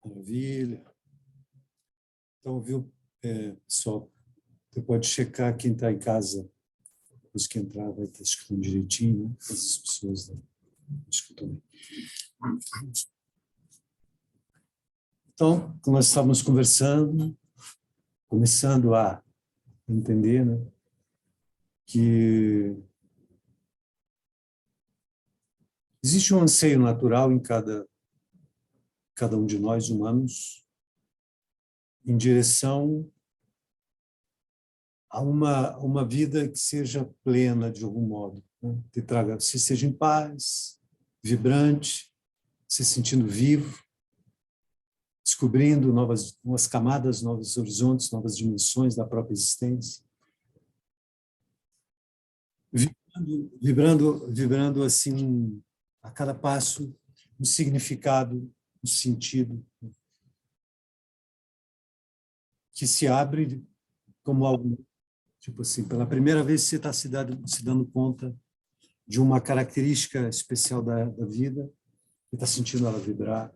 Maravilha. Então, viu, pessoal, você pode checar quem está em casa, depois que entrar vai estar escutando direitinho, né? As pessoas escutam bem. Então, nós estávamos conversando, começando a entender, né, que existe um anseio natural em cada um de nós humanos em direção a uma vida que seja plena de algum modo, né? Que traga, se seja em paz, vibrante, se sentindo vivo, descobrindo novas camadas, novos horizontes, novas dimensões da própria existência, vibrando assim a cada passo um significado, um sentido que se abre como algo, tipo assim, pela primeira vez você está se dando conta de uma característica especial da vida e está sentindo ela vibrar.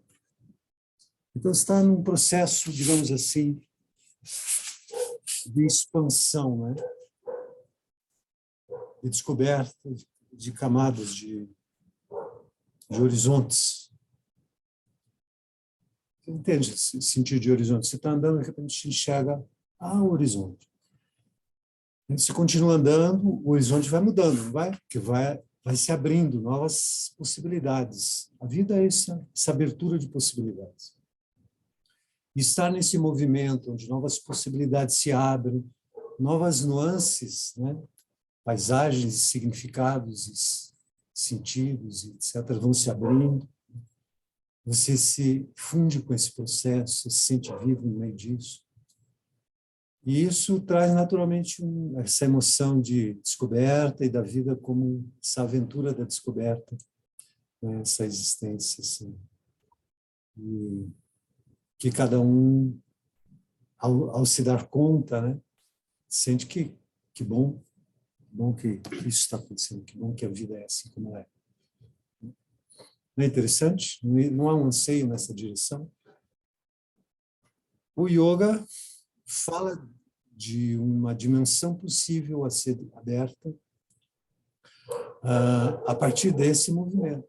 Então, você está num processo, digamos assim, de expansão, né? De descoberta de camadas, de horizontes. Você entende esse sentido de horizonte? Você está andando, de repente, enxerga o horizonte. Você continua andando, o horizonte vai mudando, não vai? Porque vai se abrindo novas possibilidades. A vida é essa abertura de possibilidades. E estar nesse movimento onde novas possibilidades se abrem, novas nuances, né? Paisagens, significados, sentidos, etc., vão se abrindo. Você se funde com esse processo, se sente vivo no meio disso. E isso traz naturalmente essa emoção de descoberta e da vida como essa aventura da descoberta, né? Essa existência, assim. E que cada um, ao se dar conta, né, sente que bom que isso está acontecendo, que bom que a vida é assim como ela é. Não é interessante? Não há um anseio nessa direção? O yoga fala de uma dimensão possível a ser aberta a partir desse movimento.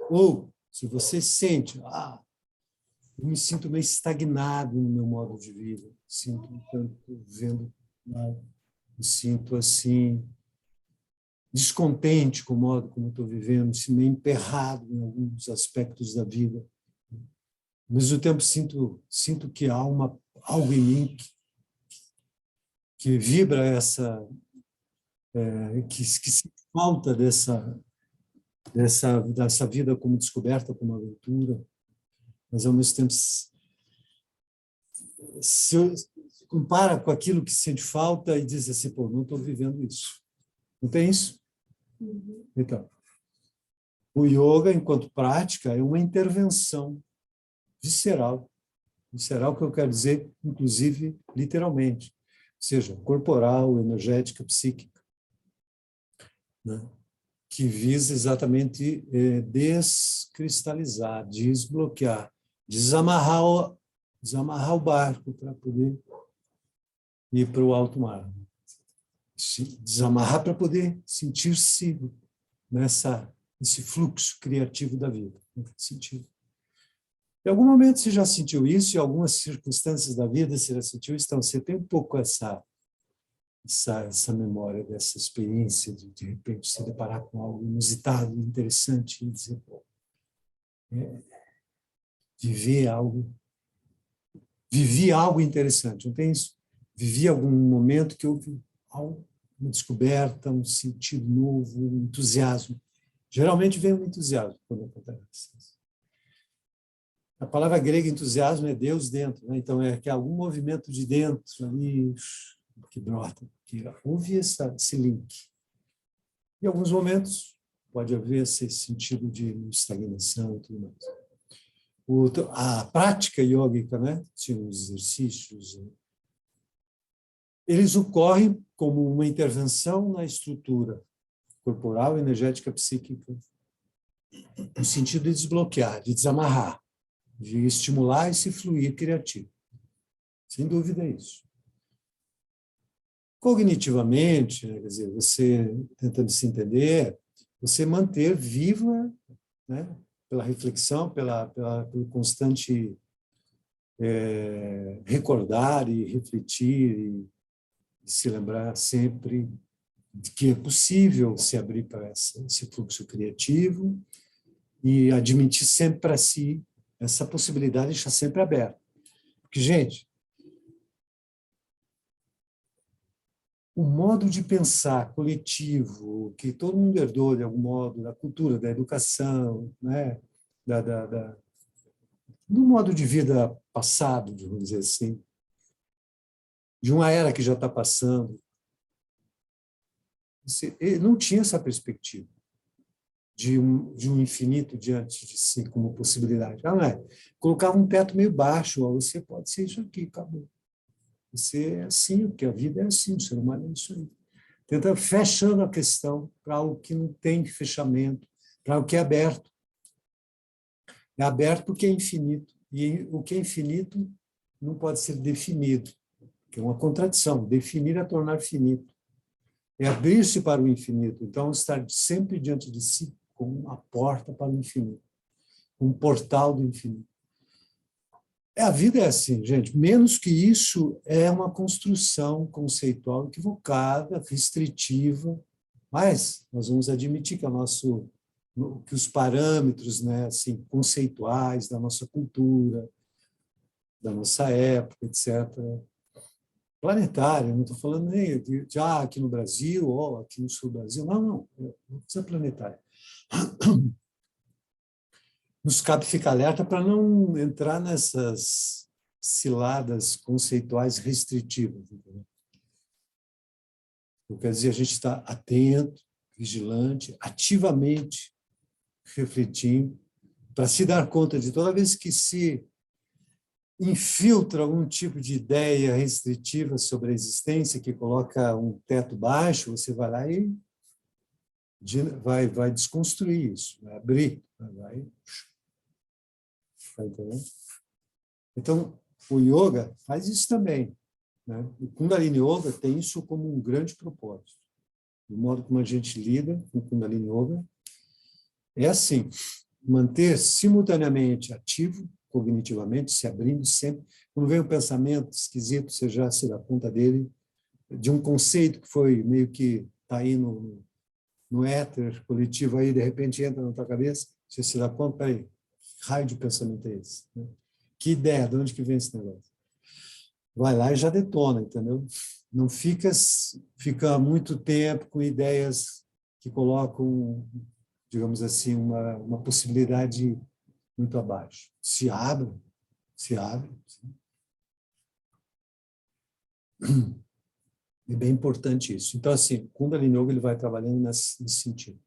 Ou, se você sente, eu me sinto meio estagnado no meu modo de vida, sinto um tanto vendo mal, me sinto assim descontente com o modo como estou vivendo, meio emperrado em alguns aspectos da vida. Ao mesmo tempo sinto que há algo em mim que vibra que se falta dessa vida como descoberta, como aventura, mas ao mesmo tempo se compara com aquilo que sente falta e diz assim, pô, não estou vivendo isso. Não tem isso? Uhum. Então, o yoga, enquanto prática, é uma intervenção visceral. Visceral que eu quero dizer, inclusive, literalmente. Ou seja, corporal, energética, psíquica, né? Que visa exatamente descristalizar, desbloquear, desamarrar o barco para poder ir para o alto mar. Desamarrar para poder sentir-se nesse fluxo criativo da vida. Sentido. Em algum momento você já sentiu isso, em algumas circunstâncias da vida você já sentiu isso, então você tem um pouco essa memória dessa experiência de repente se deparar com algo inusitado, interessante e dizer, pô, vivi algo interessante, não tem isso? Vivi algum momento que houve uma descoberta, um sentido novo, um entusiasmo. Geralmente vem um entusiasmo quando acontece isso. A palavra grega entusiasmo é Deus dentro, né? Então é que algum movimento de dentro ali que brota, que houve esse link. Em alguns momentos pode haver esse sentido de estagnação e tudo mais. A prática iógica, né? Os exercícios, eles ocorrem como uma intervenção na estrutura corporal, energética, psíquica, no sentido de desbloquear, de desamarrar de estimular esse fluir criativo. Sem dúvida é isso. Cognitivamente, né, quer dizer, você tentando se entender, você manter viva, né, pela reflexão, pelo constante recordar e refletir e se lembrar sempre de que é possível se abrir para esse fluxo criativo e admitir sempre para si essa possibilidade de estar sempre aberto. Porque, gente, o modo de pensar coletivo, que todo mundo herdou de algum modo, da cultura, da educação, né? Do modo de vida passado, vamos dizer assim, de uma era que já está passando, ele não tinha essa perspectiva de um infinito diante de si como possibilidade. Não é? Colocava um teto meio baixo, ó, você pode ser isso aqui, acabou. Você é assim, porque a vida é assim, o ser humano é isso aí. Tenta fechando a questão para algo que não tem fechamento, para algo que é aberto. É aberto porque é infinito. E o que é infinito não pode ser definido, que é uma contradição. Definir é tornar finito. É abrir-se para o infinito. Então, estar sempre diante de si como uma porta para o infinito, um portal do infinito. A vida é assim, gente. Menos que isso é uma construção conceitual equivocada, restritiva, mas nós vamos admitir que que os parâmetros, né, assim, conceituais da nossa cultura, da nossa época, etc., planetária, não estou falando nem de aqui no Brasil ou aqui no sul do Brasil, não precisa planetária. Nos cabe ficar alerta para não entrar nessas ciladas conceituais restritivas. Entendeu? Quer dizer, a gente está atento, vigilante, ativamente refletindo, para se dar conta de toda vez que se infiltra algum tipo de ideia restritiva sobre a existência, que coloca um teto baixo, você vai lá e vai desconstruir isso, vai abrir, vai entendendo? Então, o yoga faz isso também. Né? O Kundalini Yoga tem isso como um grande propósito. O modo como a gente lida com o Kundalini Yoga é assim, manter simultaneamente ativo, cognitivamente, se abrindo sempre. Quando vem um pensamento esquisito, você já se dá conta dele, de um conceito que foi meio que está aí no éter coletivo, aí de repente entra na tua cabeça, você se dá conta, peraí, que raio de pensamento é esse? Que ideia, de onde que vem esse negócio? Vai lá e já detona, entendeu? Não fica muito tempo com ideias que colocam, digamos assim, uma possibilidade muito abaixo. Se abre. É bem importante isso. Então, assim, o Kundalini Yoga ele vai trabalhando nesse sentido.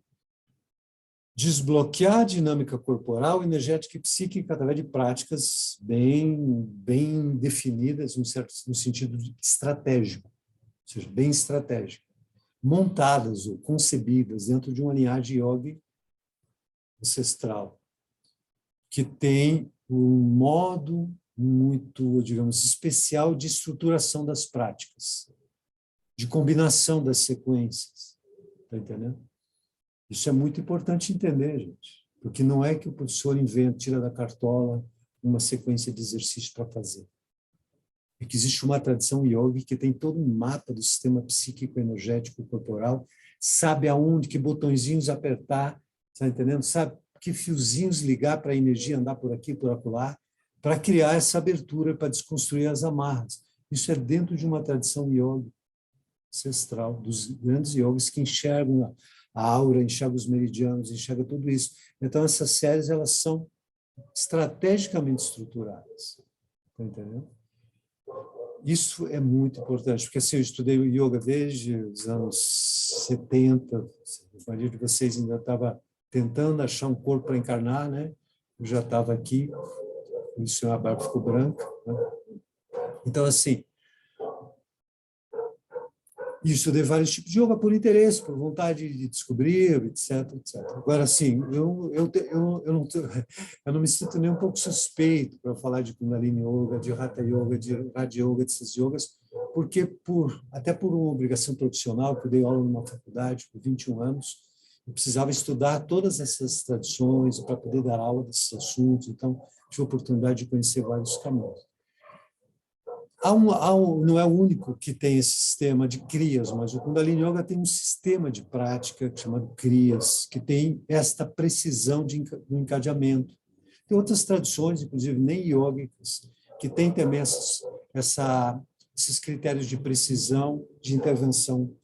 Desbloquear a dinâmica corporal, energética e psíquica através de práticas bem definidas, no sentido estratégico, ou seja, bem estratégico, montadas ou concebidas dentro de uma linhagem yoga ancestral, que tem um modo muito, digamos, especial de estruturação das práticas, de combinação das sequências. Está entendendo? Isso é muito importante entender, gente, porque não é que o professor inventa, tira da cartola uma sequência de exercícios para fazer. É que existe uma tradição yoga que tem todo um mapa do sistema psíquico, energético, corporal, sabe aonde, que botõezinhos apertar, está entendendo? Sabe que fiozinhos ligar para a energia andar por aqui, por acolá, para criar essa abertura, para desconstruir as amarras. Isso é dentro de uma tradição yoga ancestral, dos grandes yogis que enxergam a aura, enxergam os meridianos, enxergam tudo isso. Então, essas séries, elas são estrategicamente estruturadas. Está entendendo? Isso é muito importante, porque assim, eu estudei o yoga desde os anos 70, a maioria de vocês ainda estava tentando achar um corpo para encarnar, né? Eu já estava aqui, isso a barba ficou branca. Né? Então, assim, E estudei vários tipos de yoga por interesse, por vontade de descobrir, etc, etc. Agora, sim, eu não me sinto nem um pouco suspeito para falar de Kundalini Yoga, de Hatha Yoga, de Raja Yoga, dessas yogas, porque até por uma obrigação profissional, que eu dei aula numa faculdade por 21 anos, eu precisava estudar todas essas tradições para poder dar aula desses assuntos, então tive a oportunidade de conhecer vários caminhos. Não é o único que tem esse sistema de crias, mas o Kundalini Yoga tem um sistema de prática chamado crias, que tem esta precisão do encadeamento. Tem outras tradições, inclusive nem yógicas, que têm também esses critérios de precisão, de intervenção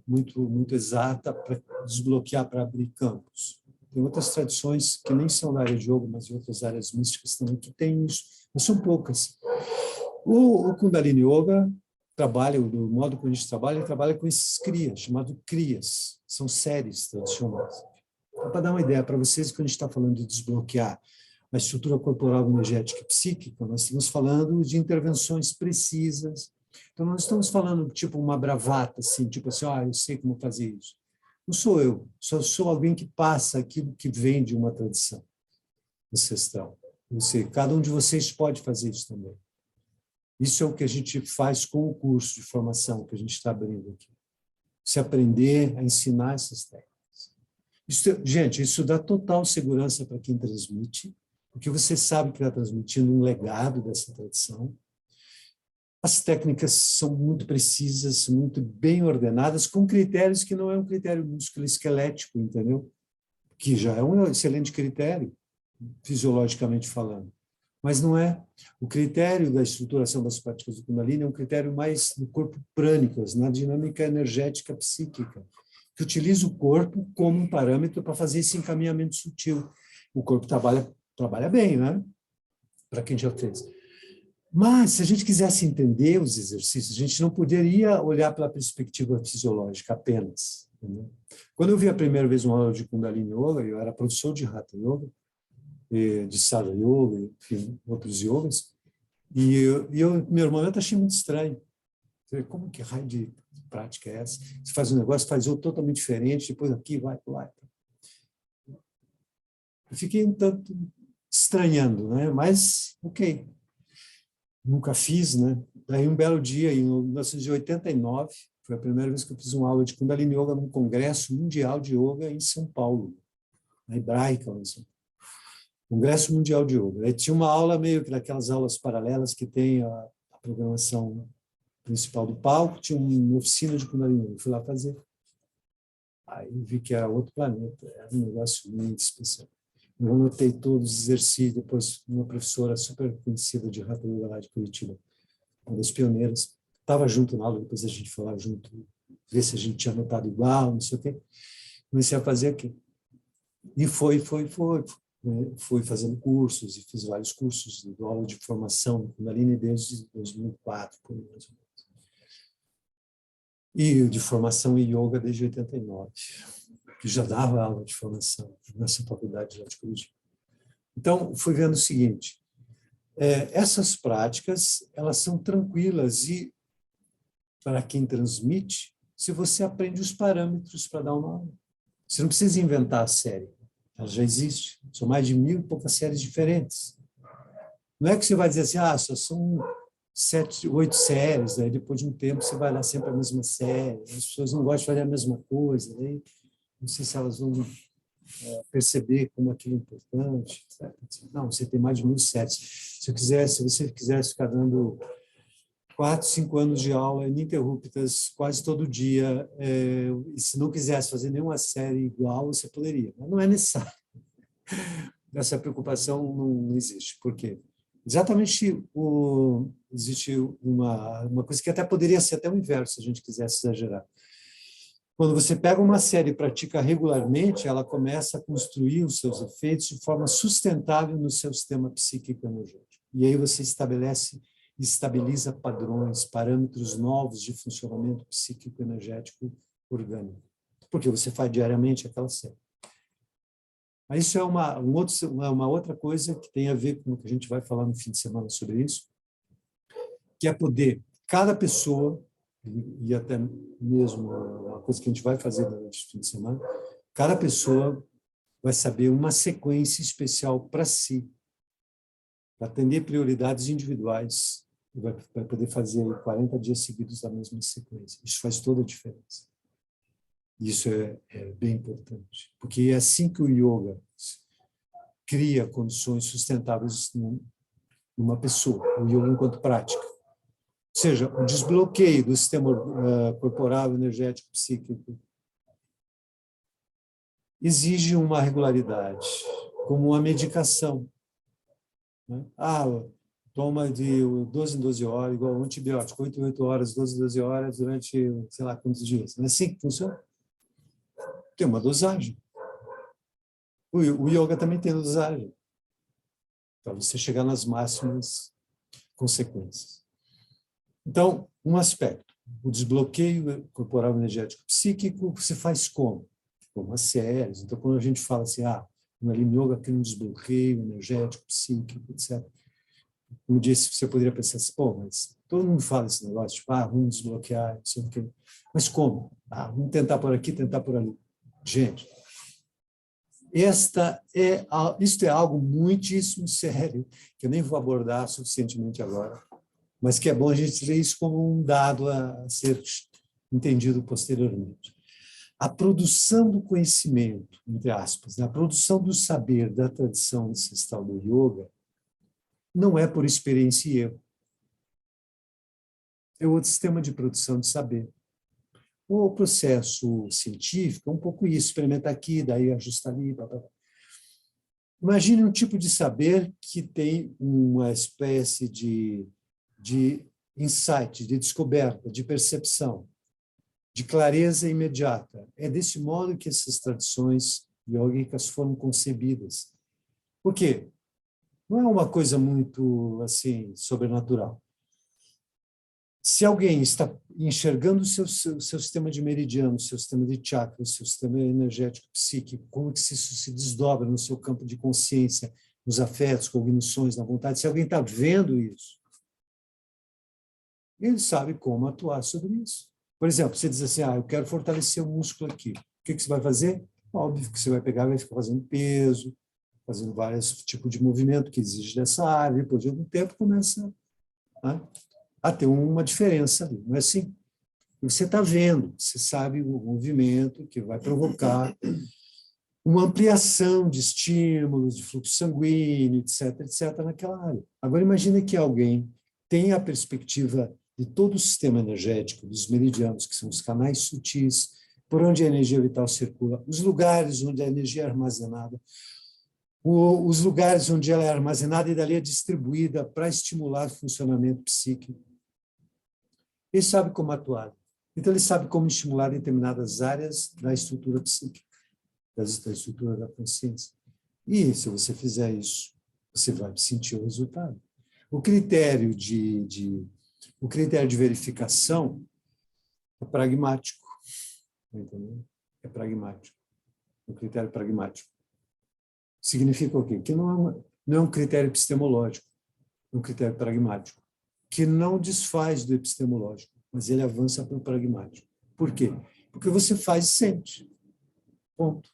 muito exata para desbloquear, para abrir campos. Tem outras tradições que nem são da área de yoga, mas em outras áreas místicas também que têm isso, mas são poucas. O Kundalini Yoga trabalha, do modo que a gente trabalha, ele trabalha com esses crias, chamado crias, são séries tradicionais. Então, para dar uma ideia para vocês, quando a gente está falando de desbloquear a estrutura corporal, energética e psíquica, nós estamos falando de intervenções precisas. Então, não estamos falando tipo uma bravata, assim, tipo assim, eu sei como fazer isso. Não sou eu, só sou alguém que passa aquilo que vem de uma tradição ancestral. Cada um de vocês pode fazer isso também. Isso é o que a gente faz com o curso de formação que a gente está abrindo aqui. Se aprender a ensinar essas técnicas. Gente, isso dá total segurança para quem transmite, porque você sabe que está transmitindo um legado dessa tradição. As técnicas são muito precisas, muito bem ordenadas, com critérios que não é um critério musculoesquelético, entendeu? Que já é um excelente critério, fisiologicamente falando. Mas não é. O critério da estruturação das práticas do Kundalini é um critério mais do corpo prânico, na dinâmica energética psíquica, que utiliza o corpo como um parâmetro para fazer esse encaminhamento sutil. O corpo trabalha bem, né? Para quem já fez. Mas, se a gente quisesse entender os exercícios, a gente não poderia olhar pela perspectiva fisiológica apenas. Entendeu? Quando eu vi a primeira vez uma aula de Kundalini Yoga, eu era professor de Hatha Yoga, de Saja Yoga, enfim, outros yogas, meu irmão, eu achei muito estranho. Como que raio de prática é essa? Você faz um negócio, faz outro totalmente diferente, depois aqui, vai lá. Eu fiquei um tanto estranhando, né? Mas, ok. Nunca fiz, né? Daí um belo dia, em 1989, foi a primeira vez que eu fiz uma aula de Kundalini Yoga num congresso mundial de yoga em São Paulo, na Hebraica, em São Paulo. Congresso Mundial de Yoga. Aí tinha uma aula meio que daquelas aulas paralelas que tem a programação principal do palco, tinha uma oficina de Kundalini. Eu fui lá fazer. Aí vi que era outro planeta, era um negócio muito especial. Eu anotei todos os exercícios, depois uma professora super conhecida de Hatha Yoga lá de Curitiba, uma das pioneiras, estava junto na aula, depois a gente foi lá junto, ver se a gente tinha anotado igual, não sei o quê. Comecei a fazer aqui. E foi. Fui fazendo cursos e fiz vários cursos de aula de formação no Kundalini desde 2004, por mais ou menos. E de formação em yoga desde 89, que já dava aula de formação nessa faculdade lá de Curitiba. Então, fui vendo o seguinte, essas práticas, elas são tranquilas e, para quem transmite, se você aprende os parâmetros para dar uma aula. Você não precisa inventar a série. Ela já existe. São mais de 1000 e poucas séries diferentes. Não é que você vai dizer assim, só são 7, 8 séries, aí depois de um tempo você vai lá sempre a mesma série, as pessoas não gostam de fazer a mesma coisa, aí não sei se elas vão perceber como aquilo é importante. Certo? Não, você tem mais de 1000 séries. Se você quisesse ficar dando 4, 5 anos de aula ininterruptas, quase todo dia, e se não quisesse fazer nenhuma série igual, você poderia, mas não é necessário. Essa preocupação não existe. Por quê? Exatamente, existe uma coisa que até poderia ser até o inverso, se a gente quisesse exagerar. Quando você pega uma série e pratica regularmente, ela começa a construir os seus efeitos de forma sustentável no seu sistema psíquico energético. E aí você estabiliza padrões, parâmetros novos de funcionamento psíquico energético orgânico, porque você faz diariamente aquela série. Mas isso é uma outra coisa que tem a ver com o que a gente vai falar no fim de semana sobre isso, que é poder, cada pessoa e até mesmo uma coisa que a gente vai fazer durante o fim de semana, cada pessoa vai saber uma sequência especial para si, para atender prioridades individuais, e vai poder fazer 40 dias seguidos da mesma sequência. Isso faz toda a diferença. Isso é bem importante, porque é assim que o yoga cria condições sustentáveis numa pessoa, o yoga enquanto prática. Ou seja, o desbloqueio do sistema corporal, energético, psíquico, exige uma regularidade, como uma medicação. Né? Toma de 12 em 12 horas, igual um antibiótico, 8 em 8 horas, 12 em 12 horas, durante, sei lá, quantos dias. Não é assim que funciona? Tem uma dosagem. O yoga também tem dosagem, para você chegar nas máximas consequências. Então, um aspecto, o desbloqueio corporal, energético, psíquico, você faz como? Com as séries. Então, quando a gente fala assim, no Yin Yoga tem um desbloqueio energético, psíquico, etc. Como disse, você poderia pensar assim, mas todo mundo fala esse negócio, tipo, vamos desbloquear, não sei o quê. Mas como? Vamos tentar por aqui, tentar por ali. Gente, isto é algo muitíssimo sério, que eu nem vou abordar suficientemente agora, mas que é bom a gente ver isso como um dado a ser entendido posteriormente. A produção do conhecimento, entre aspas, a produção do saber da tradição ancestral do yoga, não é por experiência e erro. É outro sistema de produção de saber. O processo científico é um pouco isso, experimentar aqui, daí ajustar ali, blá, blá, blá. Imagine um tipo de saber que tem uma espécie de insight, de descoberta, de percepção, de clareza imediata. É desse modo que essas tradições yógicas foram concebidas. Por quê? Não é uma coisa muito assim sobrenatural. Se alguém está enxergando o seu sistema de meridiano, seu sistema de chakras, seu sistema energético psíquico, como que isso se desdobra no seu campo de consciência, nos afetos, cognições, na vontade, se alguém está vendo isso, ele sabe como atuar sobre isso. Por exemplo, você diz assim, eu quero fortalecer o músculo aqui. O que você vai fazer? Óbvio que você vai pegar e vai ficar fazendo peso, fazendo vários tipos de movimento que exige dessa área, e depois de algum tempo começa a ter uma diferença ali, não é assim? Você está vendo, você sabe o movimento que vai provocar uma ampliação de estímulos, de fluxo sanguíneo, etc., etc., naquela área. Agora, imagine que alguém tenha a perspectiva de todo o sistema energético, dos meridianos, que são os canais sutis, por onde a energia vital circula, os lugares onde a energia é armazenada, os lugares onde ela é armazenada e dali é distribuída para estimular o funcionamento psíquico. Ele sabe como atuar. Então, ele sabe como estimular determinadas áreas da estrutura psíquica, da estrutura da consciência. E, se você fizer isso, você vai sentir o resultado. O critério de verificação é pragmático. Entendeu? É pragmático. O critério pragmático. Significa o quê? Que não é um critério epistemológico, é um critério pragmático, que não desfaz do epistemológico, mas ele avança para o pragmático. Por quê? Porque você faz e sente. Ponto.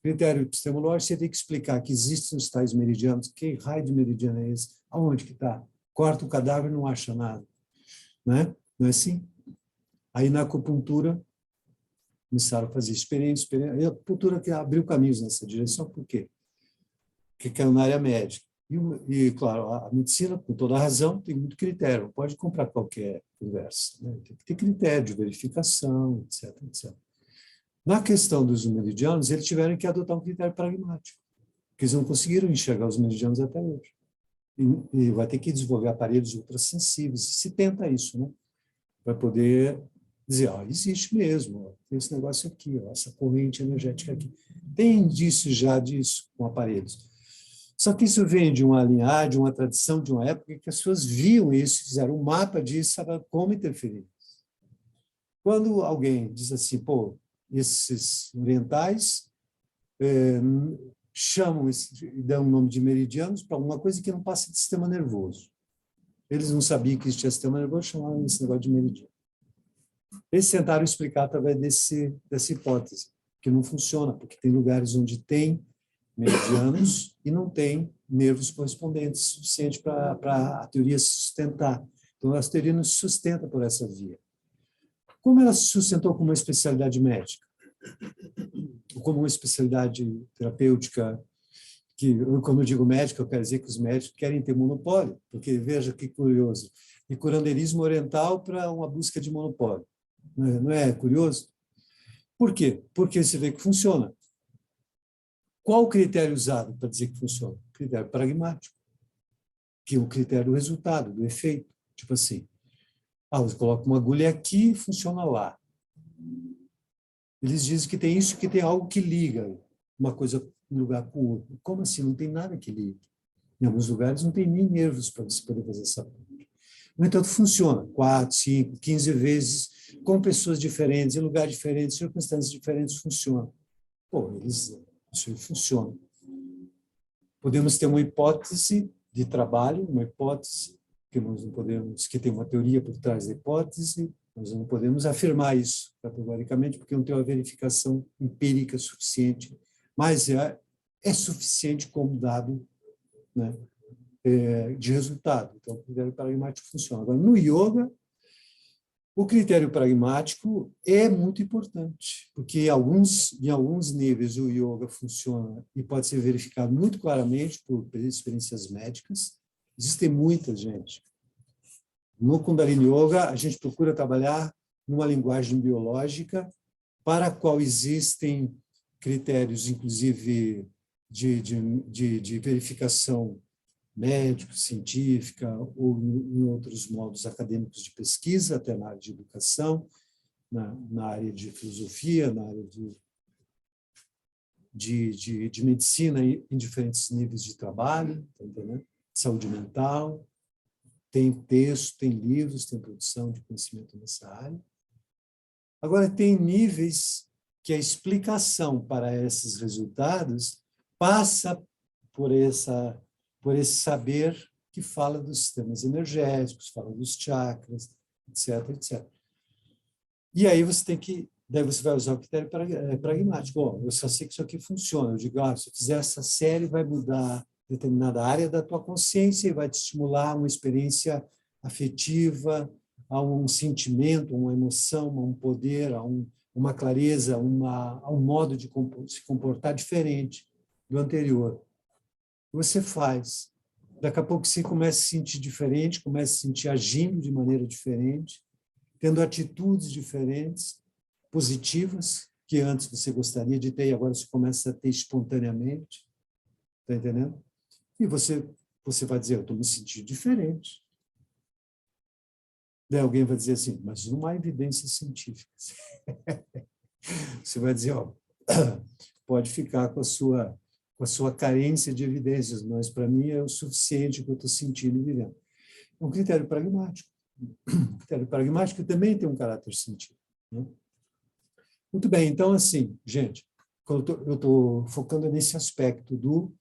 Critério epistemológico, você tem que explicar que existem os tais meridianos. Que raio de meridiano é esse? Aonde que está? Corta o cadáver e não acha nada. Né? Não é assim? Aí, na acupuntura, começaram a fazer experiência. E a acupuntura que abriu caminhos nessa direção, por quê? Porque caiu na área médica. E, claro, a medicina, com toda a razão, tem muito critério. Não pode comprar qualquer conversa. Né? Tem que ter critério de verificação, etc., etc. Na questão dos meridianos, eles tiveram que adotar um critério pragmático, porque eles não conseguiram enxergar os meridianos até hoje. E vai ter que desenvolver aparelhos ultrassensíveis. Se tenta isso, né? Para poder dizer, existe mesmo, tem esse negócio aqui, essa corrente energética aqui. Tem indícios já disso com aparelhos. Só que isso vem de uma linhagem, de uma tradição, de uma época que as pessoas viam isso, fizeram um mapa disso, sabe como interferir. Quando alguém diz assim, esses orientais chamam e dão o nome de meridianos para alguma coisa que não passa de sistema nervoso. Eles não sabiam que existia sistema nervoso, chamavam esse negócio de meridiano. Eles tentaram explicar através dessa hipótese, que não funciona, porque tem lugares onde tem meridianos e não tem nervos correspondentes suficiente para a teoria se sustentar. Então, a teoria não se sustenta por essa via. Como ela se sustentou como uma especialidade médica? Ou como uma especialidade terapêutica, que, quando eu digo médico, eu quero dizer que os médicos querem ter monopólio, porque veja que curioso, de curanderismo oriental para uma busca de monopólio. Não é curioso? Por quê? Porque você vê que funciona. Qual o critério usado para dizer que funciona? O critério pragmático, que é o critério do resultado, do efeito. Tipo assim, você coloca uma agulha aqui e funciona lá. Eles dizem que tem isso, que tem algo que liga uma coisa um lugar com o outro. Como assim? Não tem nada que ligue. Em alguns lugares não tem nem nervos para você poder fazer essa ponte. No entanto, funciona 4, 5, 15 vezes, com pessoas diferentes, em lugares diferentes, circunstâncias diferentes, funciona. Isso aí funciona. Podemos ter uma hipótese de trabalho, uma hipótese que nós não podemos, que tem uma teoria por trás da hipótese, nós não podemos afirmar isso categoricamente, porque não tem uma verificação empírica suficiente, mas é suficiente como dado, né, de resultado. Então, o critério pragmático funciona. Agora, no yoga, o critério pragmático é muito importante, porque em alguns níveis o yoga funciona e pode ser verificado muito claramente por experiências médicas. Existem muita gente. No Kundalini Yoga, a gente procura trabalhar numa linguagem biológica para a qual existem critérios, inclusive, de verificação médico, científica, ou em outros modos acadêmicos de pesquisa, até na área de educação, na área de filosofia, na área de medicina em diferentes níveis de trabalho, tá entendendo? Saúde mental, tem texto, tem livros, tem produção de conhecimento nessa área. Agora, tem níveis que a explicação para esses resultados passa por esse saber que fala dos sistemas energéticos, fala dos chakras, etc, etc. E aí daí você vai usar o critério pragmático. Eu só sei que isso aqui funciona. Eu digo, se eu fizer essa série, vai mudar determinada área da tua consciência e vai te estimular uma experiência afetiva, a um sentimento, uma emoção, a um poder, uma clareza, a um modo de se comportar diferente do anterior. Você faz. Daqui a pouco você começa a se sentir diferente, começa a se sentir agindo de maneira diferente, tendo atitudes diferentes, positivas, que antes você gostaria de ter e agora você começa a ter espontaneamente. Está entendendo? E você vai dizer, eu estou me sentindo diferente. Daí alguém vai dizer assim, mas não há evidências científicas. Você vai dizer, pode ficar com a sua carência de evidências, mas para mim é o suficiente que eu estou sentindo e vivendo. É um critério pragmático. Um critério pragmático também tem um caráter científico. Né? Muito bem, então, assim, gente, eu estou focando nesse aspecto do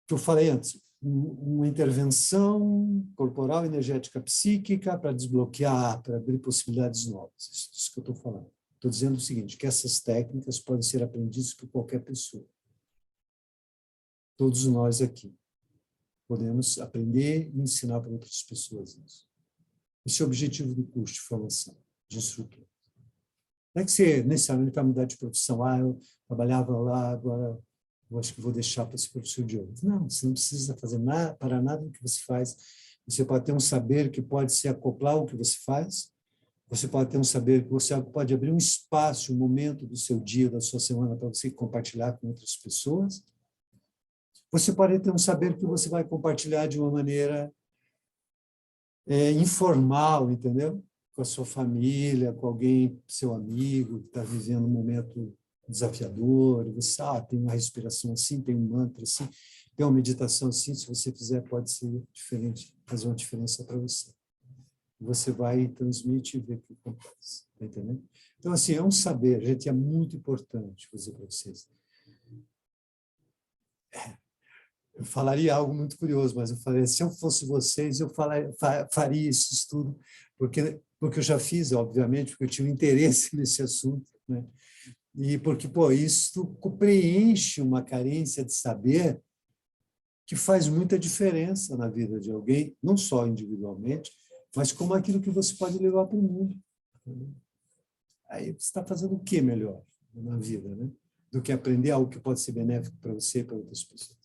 que eu falei antes, uma intervenção corporal, energética, psíquica para desbloquear, para abrir possibilidades novas. Isso que eu estou falando. Estou dizendo o seguinte, que essas técnicas podem ser aprendidas por qualquer pessoa. Todos nós aqui podemos aprender e ensinar para outras pessoas isso. Esse é o objetivo do curso de formação de instrutor. Não é que você necessariamente vai mudar de profissão. Eu trabalhava lá, agora eu acho que vou deixar para ser professor de yoga. Não, você não precisa fazer nada, para nada do que você faz. Você pode ter um saber que pode se acoplar ao que você faz. Você pode ter um saber que você pode abrir um espaço, um momento do seu dia, da sua semana, para você compartilhar com outras pessoas. Você pode ter um saber que você vai compartilhar de uma maneira informal, entendeu? Com a sua família, com alguém, seu amigo, que está vivendo um momento desafiador, e você tem uma respiração assim, tem um mantra assim, tem uma meditação assim, se você fizer pode ser diferente, fazer uma diferença para você. Você vai e transmite e vê o que acontece, tá entendendo? Então, assim, é um saber, gente, é muito importante dizer para vocês. eu falaria algo muito curioso, mas eu falei, se eu fosse vocês, eu faria esse estudo, porque eu já fiz, obviamente, porque eu tinha um interesse nesse assunto, né? E porque, pô, isso preenche uma carência de saber que faz muita diferença na vida de alguém, não só individualmente, mas como aquilo que você pode levar para o mundo. Aí você está fazendo o que melhor na vida, né? Do que aprender algo que pode ser benéfico para você e para outras pessoas.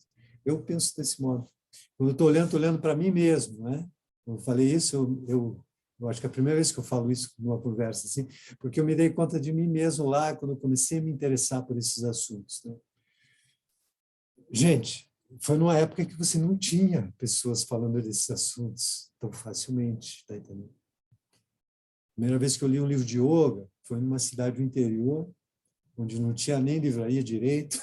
Eu penso desse modo. Quando eu estou olhando para mim mesmo, né? Eu falei isso, eu acho que é a primeira vez que eu falo isso numa conversa assim, porque eu me dei conta de mim mesmo lá, quando eu comecei a me interessar por esses assuntos, né? Gente, foi numa época que você não tinha pessoas falando desses assuntos tão facilmente, tá entendendo? A primeira vez que eu li um livro de yoga foi numa cidade do interior, onde não tinha nem livraria direito.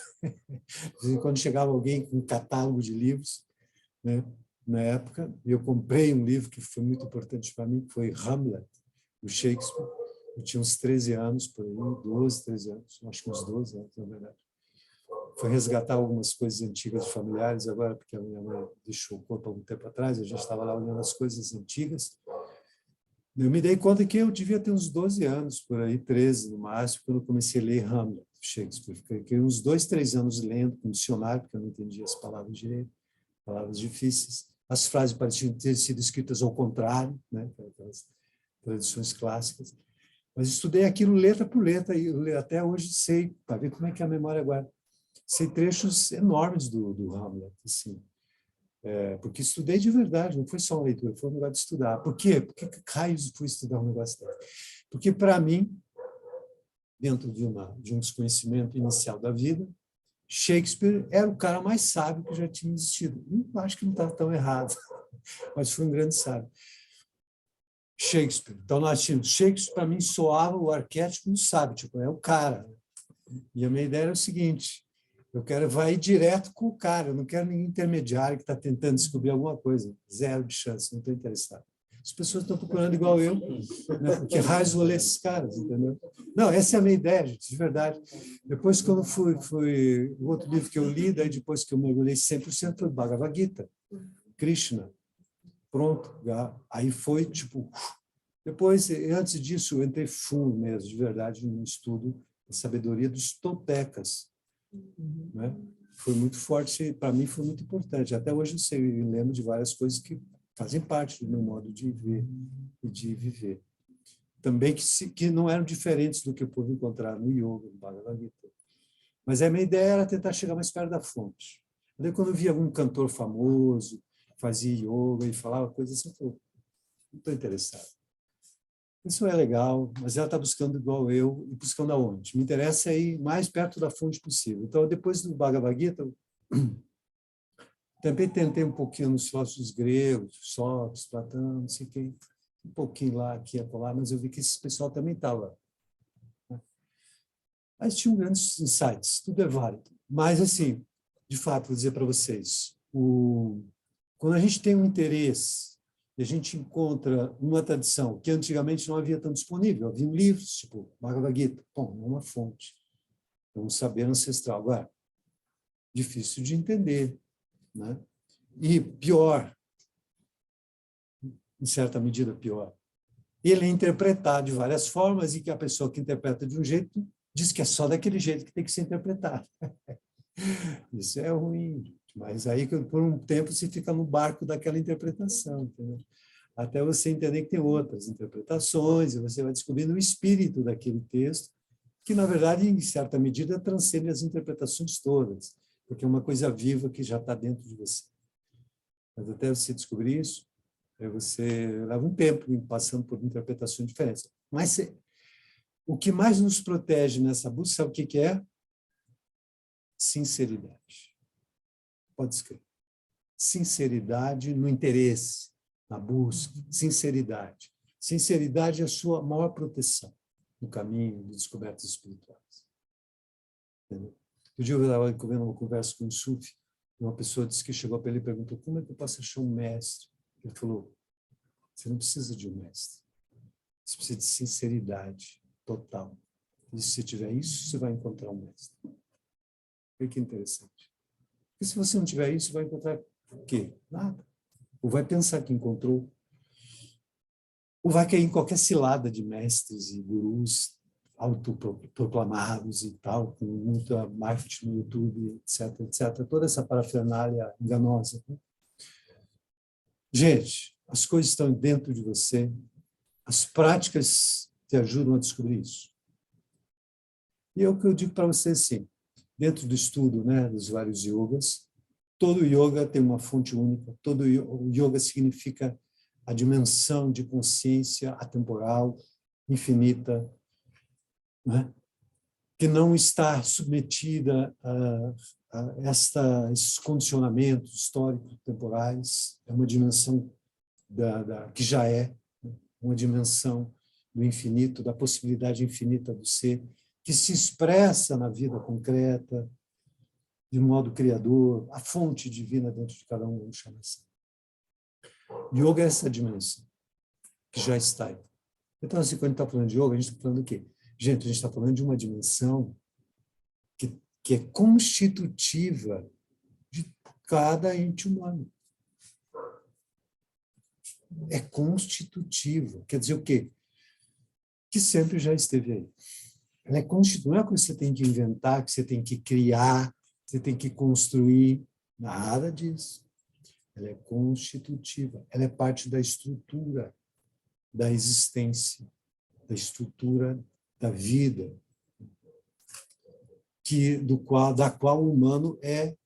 Quando chegava alguém com um catálogo de livros, né? Na época, eu comprei um livro que foi muito importante para mim, que foi Hamlet, do Shakespeare. Eu tinha uns 13 anos, por aí, 12, 13 anos, acho que uns 12 anos, na verdade. Foi resgatar algumas coisas antigas de familiares, agora, porque a minha mãe deixou o corpo há algum tempo atrás, a gente estava lá olhando as coisas antigas. Eu me dei conta que eu devia ter uns 12 anos, por aí, 13 no máximo, quando eu comecei a ler Hamlet, Shakespeare. Fiquei uns 2, 3 anos lendo com dicionário, porque eu não entendia as palavras direito, palavras difíceis. As frases pareciam ter sido escritas ao contrário, né? Aquelas tradições clássicas. Mas estudei aquilo letra por letra, e até hoje sei, para ver como é que a memória guarda. Sei trechos enormes do Hamlet, assim. Porque estudei de verdade, não foi só uma leitura, foi um lugar de estudar. Por quê? Por que raios fui estudar um negócio desse? Porque, para mim, dentro de um desconhecimento inicial da vida, Shakespeare era o cara mais sábio que já tinha existido. Eu acho que não estava tão errado, mas foi um grande sábio. Shakespeare. Então, nós tínhamos Shakespeare, para mim, soava o arquétipo do sábio, tipo, é o cara. E a minha ideia era o seguinte: eu quero vai direto com o cara, eu não quero nenhum intermediário que está tentando descobrir alguma coisa. Zero de chance, não estou interessado. As pessoas estão procurando igual eu, né? Porque raios vou ler esses caras, entendeu? Não, essa é a minha ideia, gente, de verdade. Depois, quando o outro livro que eu li, daí depois que eu mergulhei 100%, foi Bhagavad Gita, Krishna. Pronto, aí foi tipo. Depois, antes disso, eu entrei fundo mesmo, de verdade, no estudo da sabedoria dos toltecas, né? Foi muito forte, para mim foi muito importante. Até hoje eu sei, eu lembro de várias coisas que fazem parte do meu modo de ver e de viver. Também que não eram diferentes do que eu pude encontrar no yoga, no Bhagavad Gita. Mas a minha ideia era tentar chegar mais perto da fonte. Daí, quando eu via algum cantor famoso, fazia yoga e falava coisas assim, eu não estou interessado. Isso é legal, mas ela está buscando igual eu, e buscando aonde? Me interessa ir mais perto da fonte possível. Então, depois do Bhagavad Gita, também tentei um pouquinho nos filósofos gregos, Sócrates, Platão, não sei quem, um pouquinho lá, aqui e acolá, mas eu vi que esse pessoal também estava. Mas tinham grandes insights, tudo é válido. Mas, assim, de fato, vou dizer para vocês, quando a gente tem um interesse e a gente encontra uma tradição que antigamente não havia tão disponível, havia livros, tipo Bhagavad Gita, bom, é uma fonte, é um saber ancestral. Agora, difícil de entender, né? E pior, em certa medida pior, ele é interpretado de várias formas e que a pessoa que interpreta de um jeito diz que é só daquele jeito que tem que ser interpretado. Isso é ruim, mas aí por um tempo você fica no barco daquela interpretação, entendeu? Até você entender que tem outras interpretações, e você vai descobrindo o espírito daquele texto, que, na verdade, em certa medida, transcende as interpretações todas, porque é uma coisa viva que já está dentro de você. Mas até você descobrir isso, você leva um tempo passando por interpretações diferentes. Mas o que mais nos protege nessa busca, sabe o que é? Sinceridade. Pode escrever. Sinceridade no interesse, na busca, sinceridade. Sinceridade é a sua maior proteção no caminho de descobertas espirituais. Entendeu? Um dia eu estava vendo uma conversa com um sufi, e uma pessoa disse que chegou para ele e perguntou: como é que eu posso achar um mestre? Ele falou: você não precisa de um mestre, você precisa de sinceridade total. E se você tiver isso, você vai encontrar um mestre. Olha que interessante. Porque se você não tiver isso, vai encontrar o quê? Nada. Ou vai pensar que encontrou. Ou vai cair em qualquer cilada de mestres e gurus autoproclamados e tal, com muita marketing no YouTube, etc, etc. Toda essa parafernália enganosa. Gente, as coisas estão dentro de você. As práticas te ajudam a descobrir isso. E é o que eu digo para vocês, assim, dentro do estudo, né, dos vários yogas, todo yoga tem uma fonte única, todo yoga significa a dimensão de consciência atemporal, infinita, né, que não está submetida a esses condicionamentos históricos temporais, é uma dimensão que já é uma dimensão do infinito, da possibilidade infinita do ser, que se expressa na vida concreta, de modo criador, a fonte divina dentro de cada um, vamos chamar assim. Yoga é essa dimensão, que já está aí. Então, assim, quando a gente está falando de yoga, a gente está falando do quê? Gente, a gente está falando de uma dimensão que é constitutiva de cada ente humano. É constitutiva. Quer dizer o quê? Que sempre já esteve aí. Ela é constitutiva. Não é coisa que você tem que inventar, que você tem que criar, você tem que construir. Nada disso. Ela é constitutiva. Ela é parte da estrutura da existência, da estrutura da vida, da qual o humano é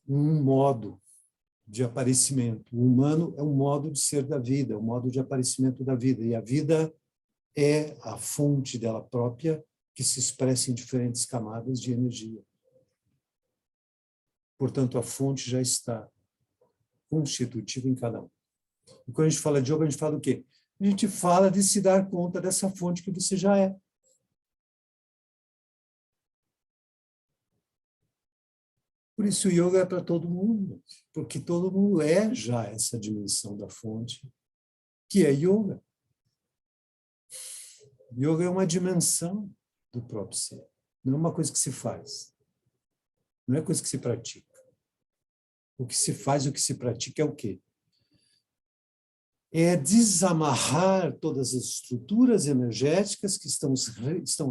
um modo de aparecimento. O humano é um modo de ser da vida, um modo de aparecimento da vida. E a vida é a fonte dela própria que se expressa em diferentes camadas de energia. Portanto, a fonte já está constitutiva em cada um. E quando a gente fala de yoga, a gente fala do quê? A gente fala de se dar conta dessa fonte que você já é. Por isso o yoga é para todo mundo, porque todo mundo é já essa dimensão da fonte, que é yoga. Yoga é uma dimensão do próprio ser, não é uma coisa que se faz, não é coisa que se pratica. O que se faz, o que se pratica é o quê? É desamarrar todas as estruturas energéticas que estão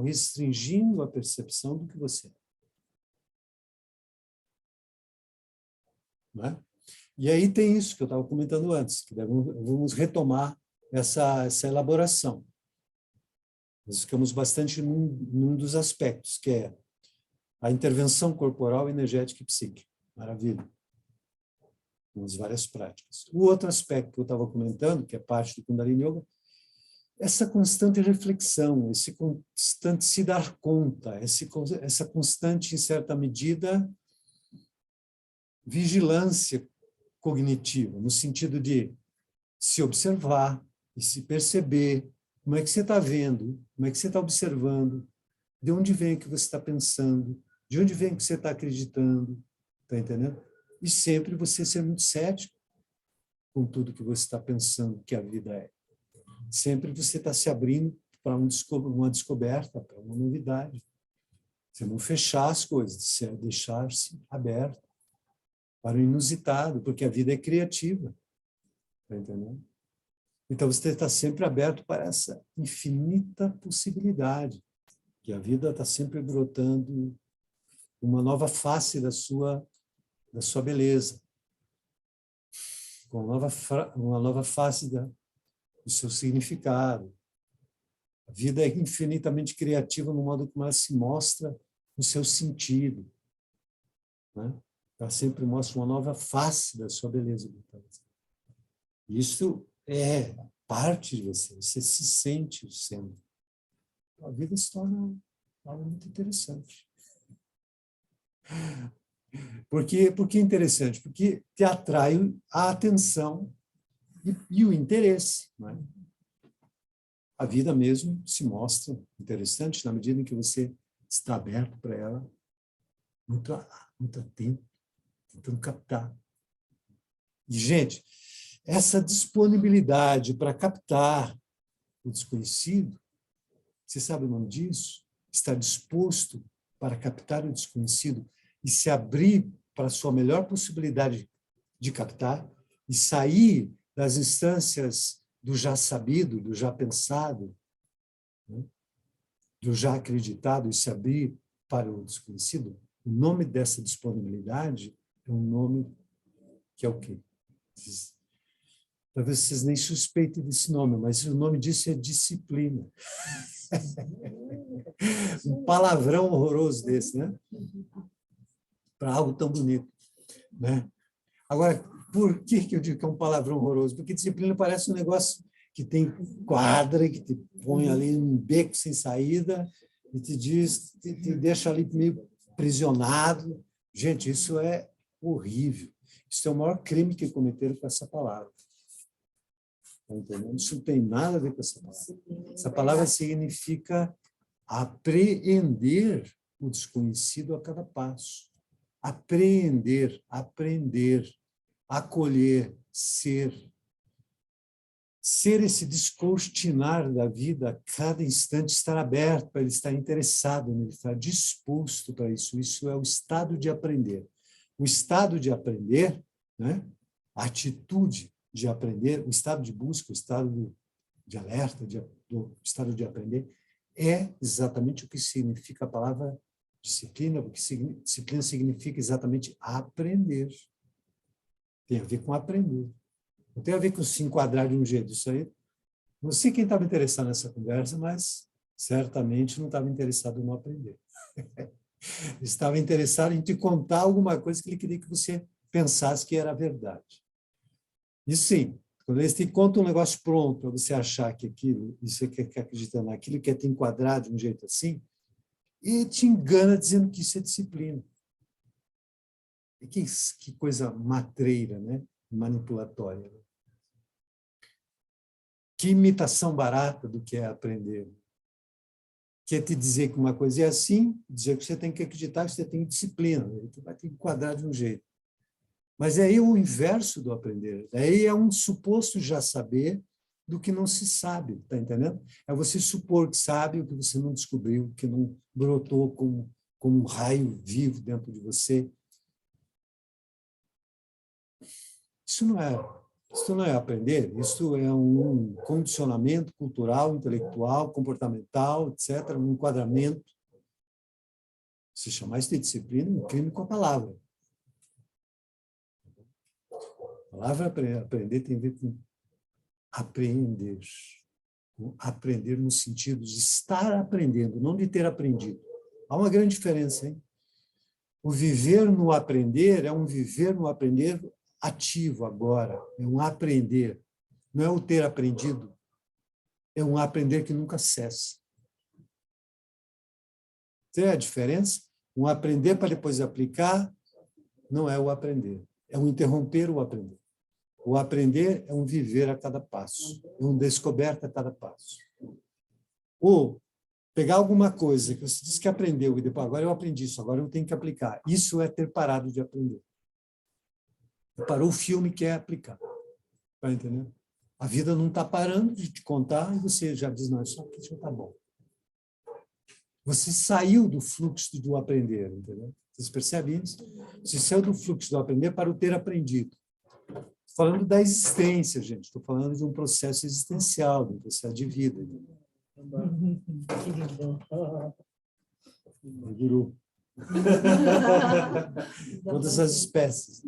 restringindo a percepção do que você é. Não é? E aí tem isso que eu estava comentando antes, que vamos retomar essa elaboração. Nós ficamos bastante num dos aspectos, que é a intervenção corporal, energética e psíquica. Maravilha. Nas várias práticas. O outro aspecto que eu estava comentando, que é parte do Kundalini Yoga, essa constante reflexão, esse constante se dar conta, essa constante, em certa medida, vigilância cognitiva, no sentido de se observar e se perceber como é que você está vendo, como é que você está observando, de onde vem o que você está pensando, de onde vem o que você está acreditando, está entendendo? E sempre você ser muito cético com tudo que você está pensando que a vida é. Sempre você está se abrindo para uma descoberta, para uma novidade. Você não fechar as coisas, você deixar-se aberto para o inusitado, porque a vida é criativa. Está entendendo? Então, você está sempre aberto para essa infinita possibilidade, que a vida está sempre brotando uma nova face da sua beleza, com uma nova face do seu significado. A vida é infinitamente criativa no modo como ela se mostra no seu sentido. Né? Ela sempre mostra uma nova face da sua beleza. Isso é parte de você, você se sente sendo. A vida se torna algo muito interessante. Por que é interessante? Porque te atrai a atenção e o interesse. Não é? A vida mesmo se mostra interessante na medida em que você está aberto para ela, muito atento, tentando captar. E, gente, essa disponibilidade para captar o desconhecido, você sabe o nome disso? Estar disposto para captar o desconhecido e se abrir para a sua melhor possibilidade de captar e sair das instâncias do já sabido, do já pensado, né? Do já acreditado e se abrir para o desconhecido, o nome dessa disponibilidade é um nome que é o quê? Talvez vocês nem suspeitem desse nome, mas o nome disso é disciplina. Um palavrão horroroso desse, né? Para algo tão bonito, né? Agora, por que eu digo que é um palavrão horroroso? Porque disciplina parece um negócio que tem quadra, que te põe ali num beco sem saída e te diz, te deixa ali meio aprisionado. Gente, isso é horrível. Isso é o maior crime que cometeram com essa palavra. Tá entendendo? Isso não tem nada a ver com essa palavra. Essa palavra significa apreender o desconhecido a cada passo. Apreender, aprender, acolher, ser. Ser esse descortinar da vida, a cada instante estar aberto para ele, estar interessado nele, estar disposto para isso. Isso é o estado de aprender. O estado de aprender, né? A atitude de aprender, o estado de busca, o estado de alerta, do estado de aprender, é exatamente o que significa a palavra disciplina, porque disciplina significa exatamente aprender. Tem a ver com aprender. Não tem a ver com se enquadrar de um jeito. Isso aí, não sei quem estava interessado nessa conversa, mas certamente não estava interessado no aprender. Estava interessado em te contar alguma coisa que ele queria que você pensasse que era verdade. E sim, quando eles te contam um negócio pronto para você achar que aquilo, e você quer acreditar naquilo, quer te enquadrar de um jeito assim, e te engana dizendo que isso é disciplina. E que coisa matreira, né? Manipulatória. Que imitação barata do que é aprender. Quer te dizer que uma coisa é assim, dizer que você tem que acreditar que você tem disciplina, você vai ter que enquadrar de um jeito. Mas é aí o inverso do aprender. Aí é um suposto já saber do que não se sabe, está entendendo? É você supor que sabe o que você não descobriu, que não brotou como um raio vivo dentro de você. Isso não é aprender, isso é um condicionamento cultural, intelectual, comportamental, etc., um enquadramento. Se chamar isso de disciplina, um crime com a palavra. A palavra aprender tem a ver com aprender. Com aprender no sentido de estar aprendendo, não de ter aprendido. Há uma grande diferença, hein? O viver no aprender é um viver no aprender ativo agora, é um aprender. Não é o ter aprendido, é um aprender que nunca cessa. Tem a diferença? Um aprender para depois aplicar não é o aprender, é um interromper o aprender. O aprender é um viver a cada passo, é um descoberta a cada passo. Ou pegar alguma coisa que você disse que aprendeu e depois, agora eu aprendi isso, agora eu tenho que aplicar. Isso é ter parado de aprender. Parou o filme que é aplicar. Está entendendo? A vida não está parando de te contar e você já diz, não, isso aqui já está bom. Você saiu do fluxo do aprender, entendeu? Vocês percebem isso? Você saiu do fluxo do aprender para o ter aprendido. Estou falando da existência, gente. Estou falando de um processo existencial, de um processo de vida. Guru. Todas as espécies.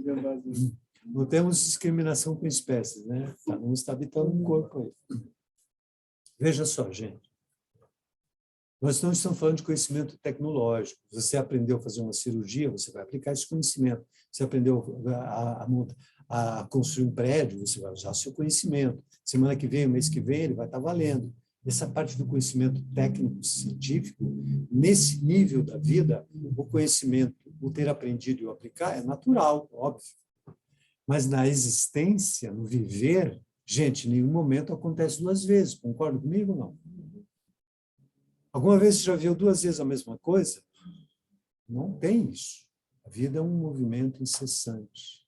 Não temos discriminação com espécies, né? Cada um está habitando um corpo aí. Veja só, gente. Nós não estamos falando de conhecimento tecnológico. Você aprendeu a fazer uma cirurgia, você vai aplicar esse conhecimento. Você aprendeu a construir um prédio, você vai usar o seu conhecimento. Semana que vem, mês que vem, ele vai estar valendo. Essa parte do conhecimento técnico, científico, nesse nível da vida, o conhecimento, o ter aprendido e o aplicar é natural, óbvio. Mas na existência, no viver, gente, em nenhum momento acontece duas vezes. Concorda comigo ou não? Alguma vez você já viu duas vezes a mesma coisa? Não tem isso. A vida é um movimento incessante.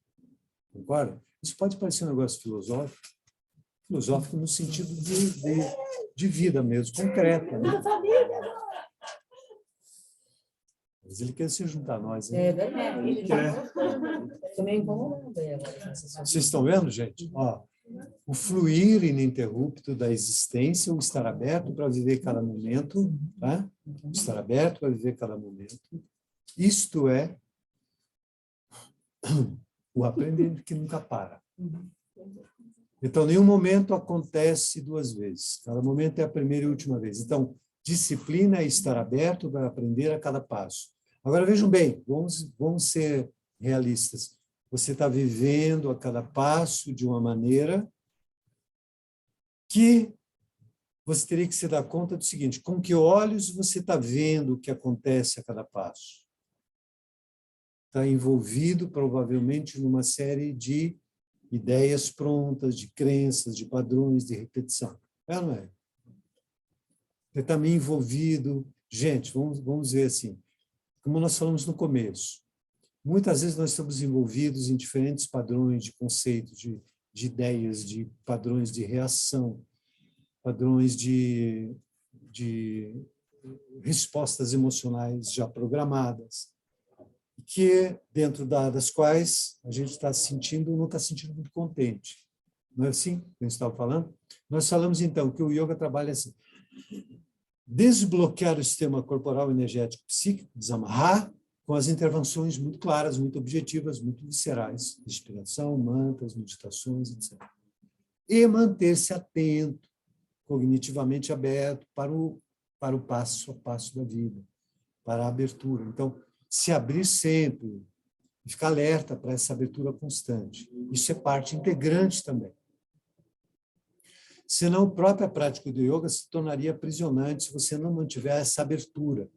Concorda? Isso pode parecer um negócio filosófico no sentido de vida mesmo, concreta. Né? Mas ele quer se juntar a nós. Hein? É verdade. Ele Estou meio incomodada aí agora. Vocês estão vendo, gente? Ó, o fluir ininterrupto da existência, o estar aberto para viver cada momento, tá? Estar aberto para viver cada momento. Isto é o aprender que nunca para. Então, nenhum momento acontece duas vezes. Cada momento é a primeira e última vez. Então, disciplina é estar aberto para aprender a cada passo. Agora, vejam bem, vamos ser realistas. Você está vivendo a cada passo de uma maneira que você teria que se dar conta do seguinte: com que olhos você está vendo o que acontece a cada passo? Está envolvido, provavelmente, numa série de ideias prontas, de crenças, de padrões, de repetição. É ou não é? Você está meio envolvido. Gente, vamos ver assim, como nós falamos no começo, muitas vezes nós estamos envolvidos em diferentes padrões de conceitos, de ideias, de padrões de reação, padrões de respostas emocionais já programadas, que dentro das quais a gente está sentindo ou não está sentindo muito contente. Não é assim que a gente estava falando? Nós falamos, então, que o yoga trabalha assim: desbloquear o sistema corporal, energético, psíquico, desamarrar, com as intervenções muito claras, muito objetivas, muito viscerais, respiração, mantras, meditações, etc. E manter-se atento, cognitivamente aberto para o passo a passo da vida, para a abertura. Então, se abrir sempre, ficar alerta para essa abertura constante. Isso é parte integrante também. Senão, a própria prática do yoga se tornaria aprisionante se você não mantiver essa abertura.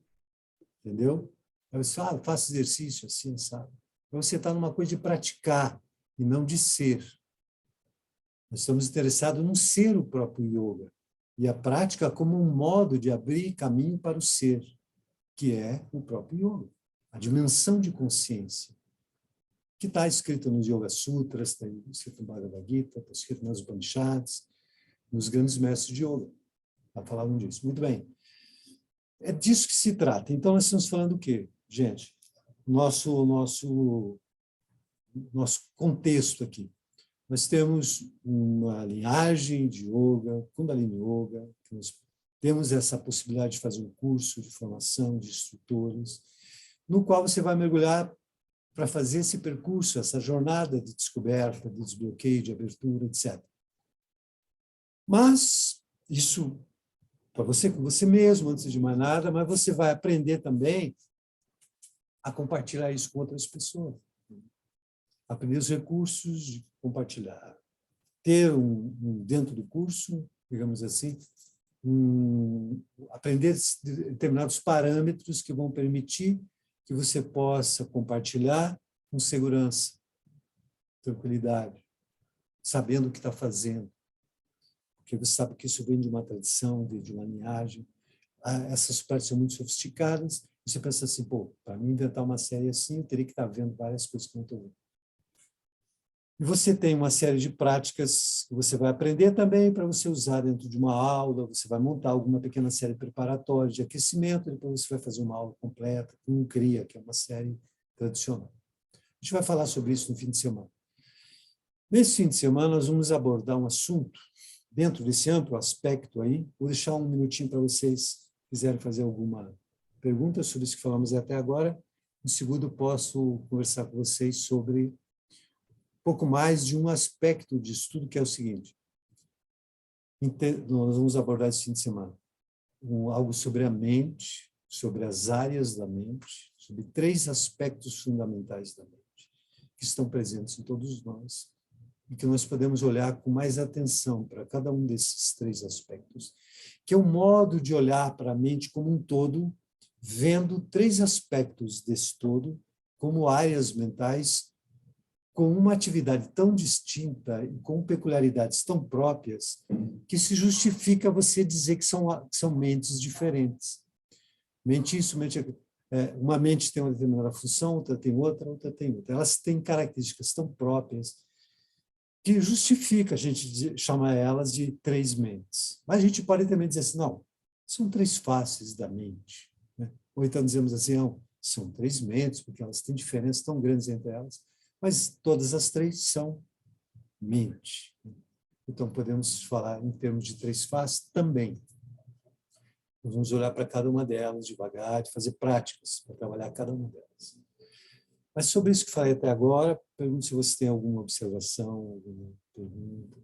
Entendeu? Eu faço exercício assim, sabe? Então, você está numa coisa de praticar e não de ser. Nós estamos interessados no ser o próprio yoga. E a prática como um modo de abrir caminho para o ser, que é o próprio yoga. A dimensão de consciência, que está escrita nos Yoga Sutras, está escrito no Bhagavad Gita, está escrito nas Upanishads, nos grandes mestres de yoga. Já falavam disso. Muito bem. É disso que se trata. Então, nós estamos falando o quê, gente? Nosso contexto aqui. Nós temos uma linhagem de yoga, Kundalini Yoga, nós temos essa possibilidade de fazer um curso de formação de instrutores, no qual você vai mergulhar para fazer esse percurso, essa jornada de descoberta, de desbloqueio, de abertura, etc. Mas isso para você, com você mesmo, antes de mais nada, mas você vai aprender também a compartilhar isso com outras pessoas. Aprender os recursos de compartilhar. Ter dentro do curso, digamos assim, aprender determinados parâmetros que vão permitir que você possa compartilhar com segurança, tranquilidade, sabendo o que está fazendo. Porque você sabe que isso vem de uma tradição, vem de uma linhagem. Essas práticas são muito sofisticadas. Você pensa assim, pô, para mim inventar uma série assim, eu teria que estar vendo várias coisas que eu não estou vendo. E você tem uma série de práticas que você vai aprender também para você usar dentro de uma aula, você vai montar alguma pequena série preparatória de aquecimento, depois você vai fazer uma aula completa com um CRIA, que é uma série tradicional. A gente vai falar sobre isso no fim de semana. Nesse fim de semana, nós vamos abordar um assunto dentro desse amplo aspecto aí. Vou deixar um minutinho para vocês, se quiserem fazer alguma pergunta sobre isso que falamos até agora. Em segundo, posso conversar com vocês sobre pouco mais de um aspecto de estudo, que é o seguinte. Nós vamos abordar esse fim de semana algo sobre a mente, sobre as áreas da mente, sobre 3 aspectos fundamentais da mente, que estão presentes em todos nós, e que nós podemos olhar com mais atenção para cada um desses 3 aspectos, que é um modo de olhar para a mente como um todo, vendo 3 aspectos desse todo como áreas mentais com uma atividade tão distinta e com peculiaridades tão próprias, que se justifica você dizer que são mentes diferentes. Mente isso, mente aquilo. Uma mente tem uma determinada função, outra tem outra, outra tem outra. Elas têm características tão próprias que justifica a gente chamar elas de 3 mentes. Mas a gente pode também dizer assim, não, são 3 faces da mente. Né? Ou então dizemos assim, não, são 3 mentes, porque elas têm diferenças tão grandes entre elas, mas todas as 3 são mente. Então, podemos falar em termos de 3 faces também. Nós vamos olhar para cada uma delas devagar, e fazer práticas para trabalhar cada uma delas. Mas sobre isso que falei até agora, pergunto se você tem alguma observação, alguma pergunta.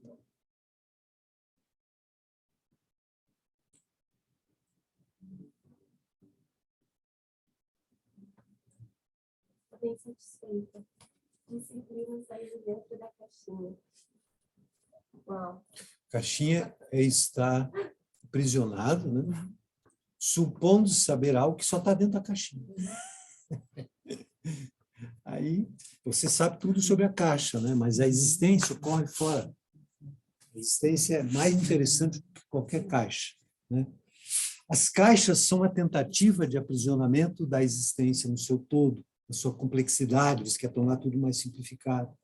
Estou bem satisfeita. Conseguimos sair de dentro da caixinha. Uau. Caixinha é estar aprisionado, né? Supondo saber algo que só está dentro da caixinha. Aí você sabe tudo sobre a caixa, né? Mas a existência ocorre fora. A existência é mais interessante do que qualquer caixa, né? As caixas são a tentativa de aprisionamento da existência no seu todo, na sua complexidade, você quer tornar tudo mais simplificado.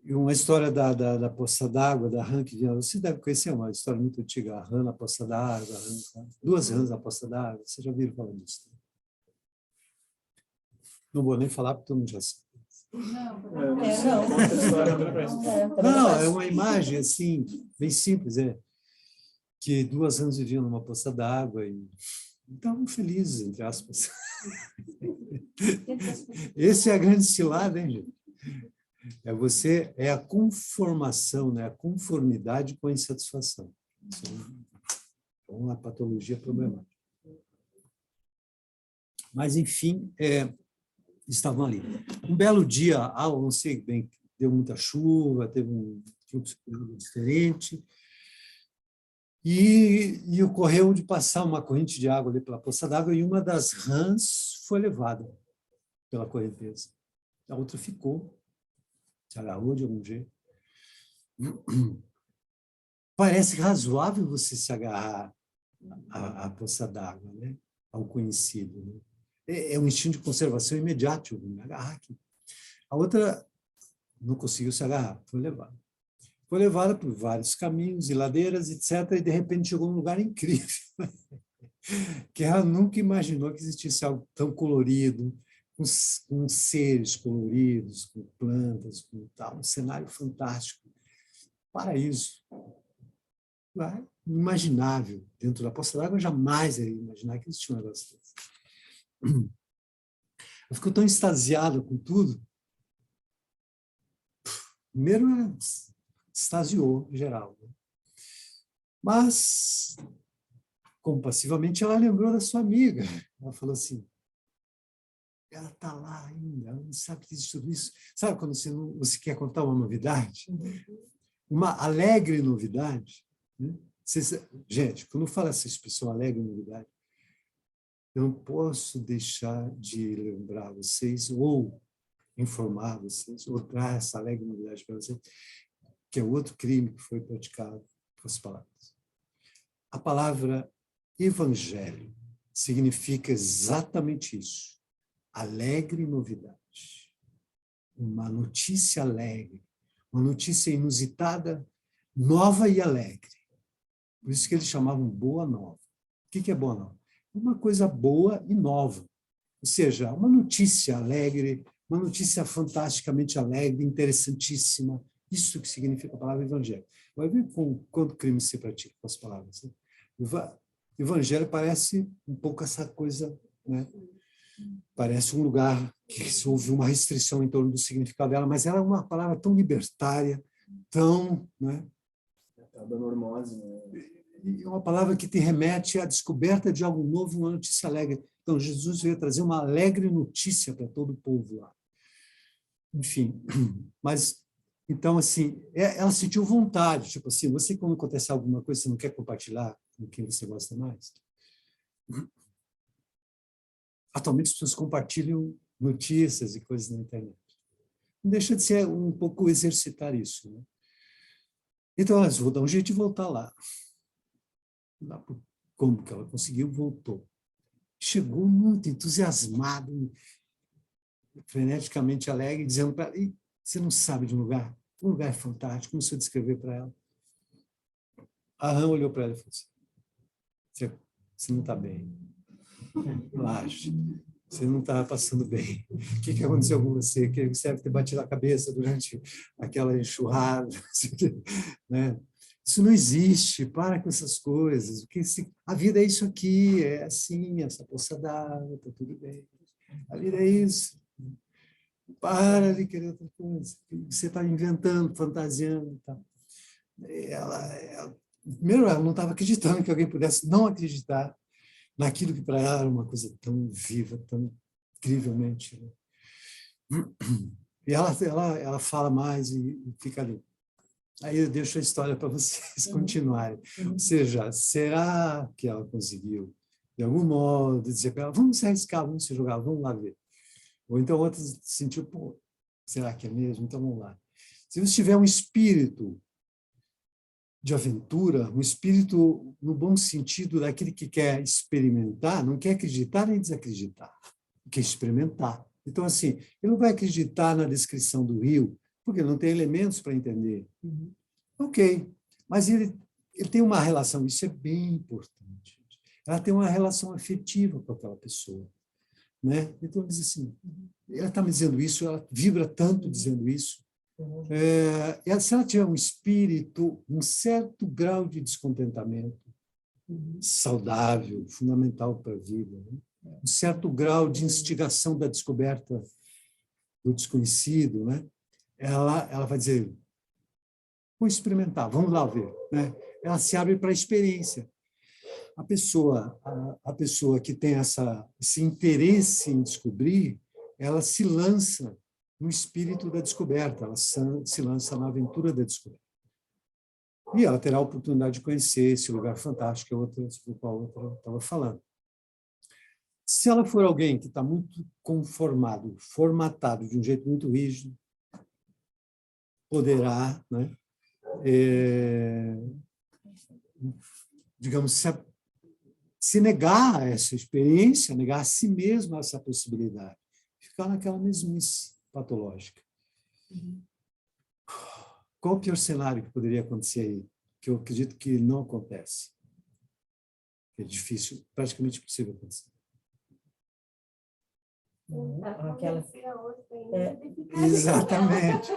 E uma história da poça d'água, da rã que vinha, você deve conhecer, uma história muito antiga, a rã na poça d'água, 2 rãs na poça d'água, vocês já viram falar disso? Não vou nem falar, porque todo mundo já sabe. Não, é uma imagem assim, bem simples, que 2 rãs viviam numa poça d'água e estavam felizes, entre aspas. Esse é a grande cilada, hein, gente? É a conformação, né? A conformidade com a insatisfação. Isso é uma patologia problemática. Mas, enfim, estavam ali. Um belo dia, não sei bem, deu muita chuva, teve um fluxo diferente, e ocorreu de passar uma corrente de água ali pela poça d'água, e uma das rãs foi levada pela correnteza. A outra ficou, se agarrou de algum jeito. Parece razoável você se agarrar à poça d'água, né? Ao conhecido, né? É um instinto de conservação imediato, me agarrar aqui. A outra não conseguiu se agarrar, foi levada. Foi levada por vários caminhos e ladeiras, etc., e de repente chegou num lugar incrível, que ela nunca imaginou que existisse algo tão colorido, com seres coloridos, com plantas, com tal, um cenário fantástico. Paraíso. Inimaginável. Dentro da poça d'água, eu jamais ia imaginar que existia um negócio desse. Eu fico tão extasiado com tudo. Primeiro, extasiou, em geral. Mas, compassivamente, ela lembrou da sua amiga. Ela falou assim, ela está lá ainda, ela não sabe que existe tudo isso. Sabe quando você quer contar uma novidade? Uma alegre novidade? Né? Gente, quando eu falo essa expressão alegre novidade, eu não posso deixar de lembrar vocês, ou informar vocês, ou dar essa alegre novidade para vocês, que é outro crime que foi praticado com as palavras. A palavra evangelho significa exatamente isso. Alegre novidade. Uma notícia alegre, uma notícia inusitada, nova e alegre. Por isso que eles chamavam boa nova. O que é boa nova? Uma coisa boa e nova. Ou seja, uma notícia alegre, uma notícia fantasticamente alegre, interessantíssima. Isso que significa a palavra evangelho. Vai ver quanto crime se pratica com as palavras. Né? Evangelho parece um pouco essa coisa, né? Parece um lugar que se houve uma restrição em torno do significado dela, mas ela é uma palavra tão libertária, tão... Né? Da normose, né? É uma palavra que te remete à descoberta de algo novo, uma notícia alegre. Então, Jesus veio trazer uma alegre notícia para todo o povo lá. Enfim, mas, então, assim, ela sentiu vontade, tipo assim, você, quando acontece alguma coisa, você não quer compartilhar com quem você gosta mais? Atualmente, as pessoas compartilham notícias e coisas na internet. Não deixa de ser um pouco exercitar isso, né? Então, elas vão dar um jeito de voltar lá. Como que ela conseguiu? Voltou. Chegou muito entusiasmado, freneticamente alegre, dizendo para ela, você não sabe de um lugar é fantástico, começou a descrever para ela. A rã olhou para ela e falou assim, você não está bem. Relaxa. Você não estava passando bem. O que aconteceu com você? Que você deve ter batido a cabeça durante aquela enxurrada, né? Isso não existe, para com essas coisas. A vida é isso aqui, é assim, essa poça d'água, está tudo bem. A vida é isso. Para de querer outra coisa. Você está inventando, fantasiando. Tá? Primeiro, ela não estava acreditando que alguém pudesse não acreditar naquilo que para ela era uma coisa tão viva, tão incrivelmente. Né? E ela fala mais e fica ali. Aí eu deixo a história para vocês continuarem. Ou seja, será que ela conseguiu, de algum modo, dizer para ela, vamos se arriscar, vamos se jogar, vamos lá ver. Ou então outras sentiu, pô, será que é mesmo? Então vamos lá. Se você tiver um espírito de aventura, um espírito no bom sentido daquele que quer experimentar, não quer acreditar nem desacreditar, quer experimentar. Então, assim, ele não vai acreditar na descrição do rio, porque não tem elementos para entender. Ok, mas ele tem uma relação, isso é bem importante. Ela tem uma relação afetiva com aquela pessoa. Né? Então, diz assim, ela está me dizendo isso, ela vibra tanto dizendo isso. Se ela tiver um espírito, um certo grau de descontentamento, saudável, fundamental para a vida, né? Um certo grau de instigação da descoberta do desconhecido, né? Ela vai dizer, vamos experimentar, vamos lá ver. Né? Ela se abre para a experiência. A pessoa que tem esse interesse em descobrir, ela se lança no espírito da descoberta, ela se lança na aventura da descoberta. E ela terá a oportunidade de conhecer esse lugar fantástico, sobre o qual a outra estava falando. Se ela for alguém que está muito conformado, formatado de um jeito muito rígido, poderá, né, digamos, se negar a essa experiência, negar a si mesmo essa possibilidade, ficar naquela mesmice patológica. Qual que é o cenário que poderia acontecer aí? Que eu acredito que não acontece. É difícil, praticamente impossível acontecer. Aquela... Exatamente.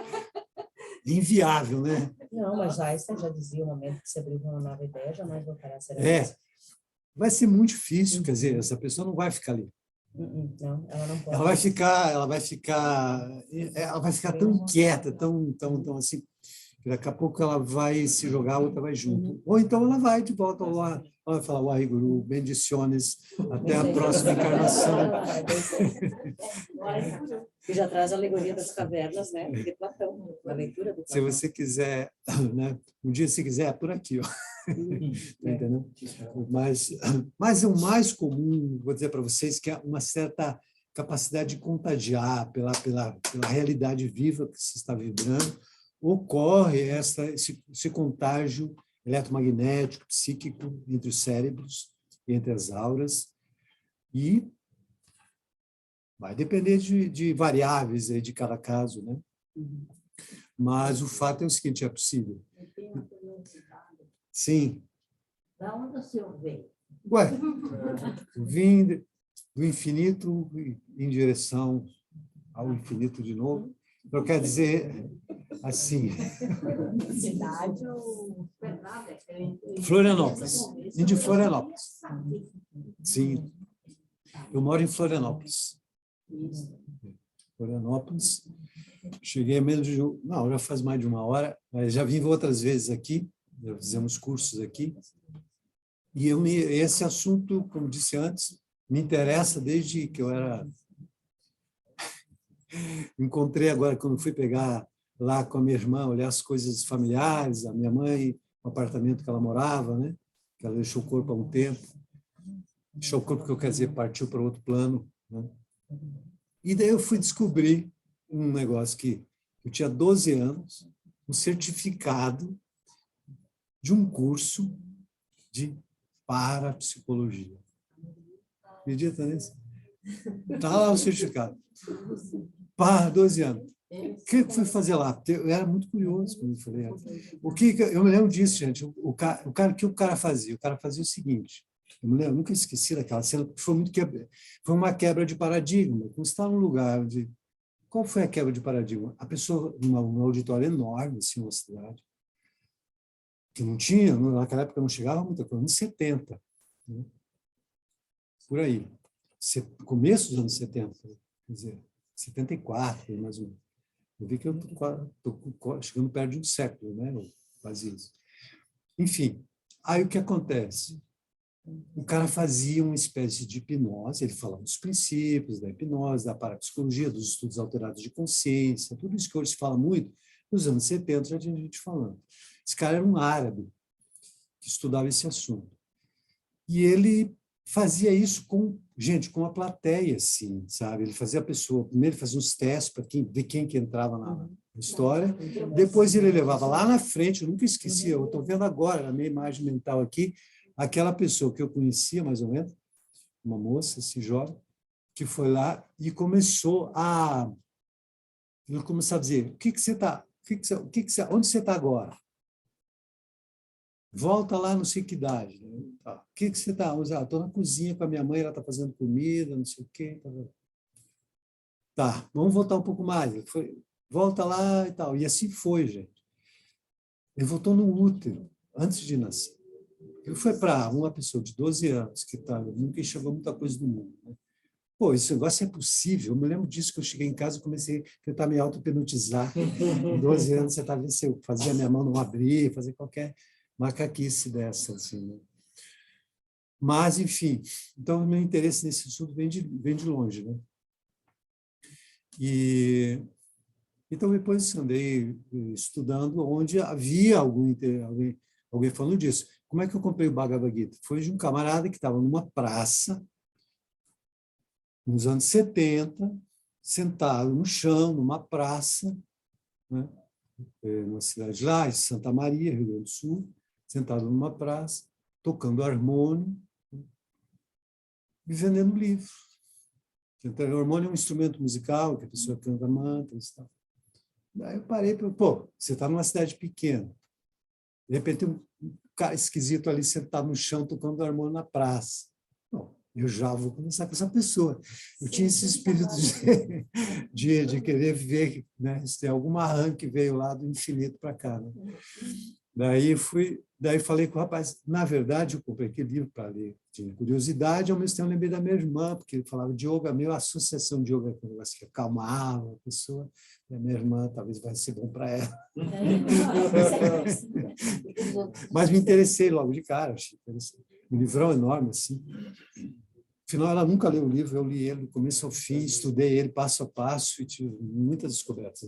Inviável, né? Não, mas Einstein já dizia, o momento que se abriu uma nova ideia, jamais voltará a ser vai ser muito difícil, quer dizer, essa pessoa não vai ficar ali. Não, ela não pode. Ela vai ficar tão inquieta, tão assim, que daqui a pouco ela vai se jogar, a outra vai junto. Ou então ela vai de volta ao lar, ela vai falar, Waheguru, bendiciones, até a próxima encarnação. E já traz a alegoria das cavernas, né, de Platão, na leitura do Platão. Se você quiser, né, um dia se quiser, é por aqui, ó. Entendeu? Mas o mais comum, vou dizer para vocês, que é uma certa capacidade de contagiar pela realidade viva que se está vibrando, ocorre esse contágio eletromagnético, psíquico, entre os cérebros, entre as auras, e vai depender de variáveis aí de cada caso, né? Mas o fato é o seguinte, é possível. Sim. Da onde o senhor veio? Ué, vim do infinito em direção ao infinito de novo. Eu quero dizer assim... Cidade ou... Florianópolis. Vim de Florianópolis. Sim. Eu moro em Florianópolis. Florianópolis. Cheguei a menos de... Não, já faz mais de uma hora. Mas já vim outras vezes aqui. Já fizemos cursos aqui. E esse assunto, como disse antes, me interessa desde que eu era... Encontrei agora, quando fui pegar lá com a minha irmã, olhar as coisas familiares, a minha mãe, o apartamento que ela morava, né? Que ela deixou o corpo há um tempo. Deixou o corpo, que eu quero dizer, partiu para outro plano. Né? E daí eu fui descobrir um negócio que eu tinha 12 anos, um certificado de um curso de parapsicologia. Acredita nisso? Está lá o certificado. 12 anos. O que eu fui fazer lá? Eu era muito curioso quando eu falei. Eu me lembro disso, gente. O que o cara fazia? O cara fazia o seguinte. Eu nunca esqueci daquela cena, porque foi uma quebra de paradigma. Como está num lugar de... Qual foi a quebra de paradigma? A pessoa, um auditório enorme, assim, uma cidade, que não tinha, naquela época não chegava muita coisa, anos 70, né? Por aí. Começo dos anos 70, quer dizer, 74, mais ou menos. Eu vi que eu estou chegando perto de um século, né? Quase isso. Enfim, aí o que acontece? O cara fazia uma espécie de hipnose, ele falava dos princípios da hipnose, da parapsicologia, dos estudos alterados de consciência, tudo isso que hoje se fala muito, nos anos 70 já tinha gente falando. Esse cara era um árabe que estudava esse assunto. E ele fazia isso com, gente, com uma plateia, assim, sabe? Ele fazia a pessoa, primeiro ele fazia uns testes para ver quem que entrava na história, depois ele levava lá na frente, eu nunca esqueci, eu estou vendo agora, na minha imagem mental aqui, aquela pessoa que eu conhecia, mais ou menos, uma moça, assim, jovem, que foi lá e começou a dizer, onde você está agora? Volta lá, não sei que idade. Né? O que você está? Estou na cozinha com a minha mãe, ela está fazendo comida, não sei o quê. Tá, vamos voltar um pouco mais. Volta lá e tal. E assim foi, gente. Ele voltou no útero, antes de nascer. Ele foi para uma pessoa de 12 anos, que nunca enxergou muita coisa do mundo. Né? Pô, esse negócio é possível. Eu me lembro disso, que eu cheguei em casa e comecei a tentar me auto-hipnotizar. Com 12 anos, você estava vendo se eu fazia minha mão não abrir, fazer qualquer macaquice dessa. Assim, né? Mas, enfim, então o meu interesse nesse assunto vem de longe. Né? E então, depois andei estudando onde havia alguém falando disso. Como é que eu comprei o Bhagavad Gita? Foi de um camarada que estava numa praça, nos anos 70, sentado no chão, numa praça, né? Numa cidade lá, em Santa Maria, Rio Grande do Sul, sentado numa praça, tocando harmônio, né? E vendendo livro. Então, o harmônio é um instrumento musical que a pessoa canta mantras e tal. Daí eu parei e falei, pô, você está numa cidade pequena. De repente, tem um cara esquisito ali sentado no chão, tocando harmônio na praça. Bom, eu já vou conversar com essa pessoa. Eu tinha esse espírito de querer ver, né, se tem alguma rã que veio lá do infinito para cá. Né? Daí falei com o rapaz, na verdade, eu comprei aquele livro para ler. Tinha curiosidade, ao mesmo tempo lembrei da minha irmã, porque ele falava de yoga, a associação de yoga com um negócio que acalmava a pessoa. E a minha irmã talvez vai ser bom para ela. Mas me interessei logo de cara, achei interessante. Um livrão enorme, assim. Afinal, ela nunca leu o livro, eu li ele do começo ao fim, estudei ele passo a passo e tive muitas descobertas.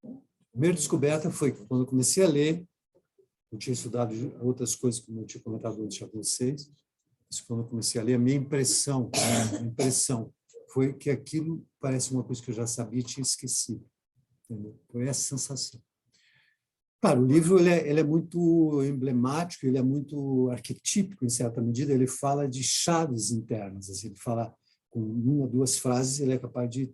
A primeira descoberta foi que, quando eu comecei a ler, eu tinha estudado outras coisas, como eu tinha comentado antes para vocês, mas quando eu comecei a ler, a minha impressão foi que aquilo parece uma coisa que eu já sabia e tinha esquecido. Entendeu? Foi essa sensação. Claro, o livro ele é muito emblemático, ele é muito arquetípico, em certa medida, ele fala de chaves internas, assim, ele fala com uma ou duas frases, ele é capaz de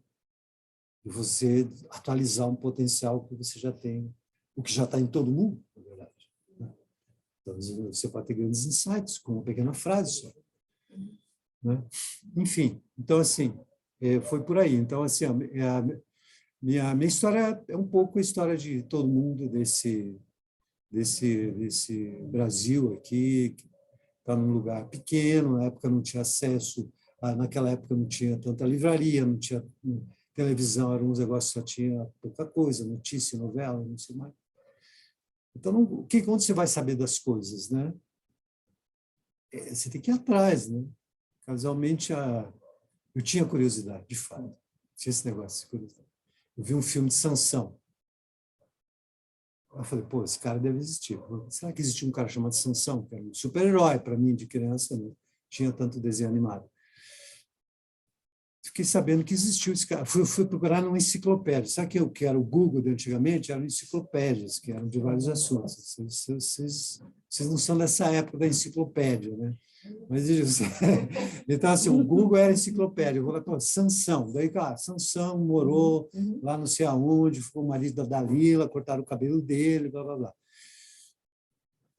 você atualizar um potencial que você já tem, o que já está em todo mundo, na verdade. Né? Então, você pode ter grandes insights com uma pequena frase só. Né? Enfim, então, assim, foi por aí. Então, assim, minha história é um pouco a história de todo mundo desse Brasil aqui, que está num lugar pequeno, na época não tinha acesso, naquela época não tinha tanta livraria, não tinha televisão, eram uns negócios, só tinha pouca coisa, notícia, novela, não sei mais. Então, onde você vai saber das coisas, né? Você tem que ir atrás, né? Casualmente, eu tinha curiosidade, de fato. Tinha esse negócio de curiosidade. Eu vi um filme de Sansão. Eu falei, pô, esse cara deve existir. Será que existia um cara chamado Sansão? Que era um super-herói para mim, de criança, não tinha tanto desenho animado. Fiquei sabendo que existiu esse cara. Fui procurar numa enciclopédia. Sabe o que era o Google de antigamente? Eram enciclopédias, que eram de vários assuntos. Vocês não são dessa época da enciclopédia, né? Mas, então, assim, o Google era enciclopédia. Eu vou lá, pô, Sansão. Daí, cara, Sansão morou lá não sei aonde, ficou o marido da Dalila, cortaram o cabelo dele, blá, blá, blá.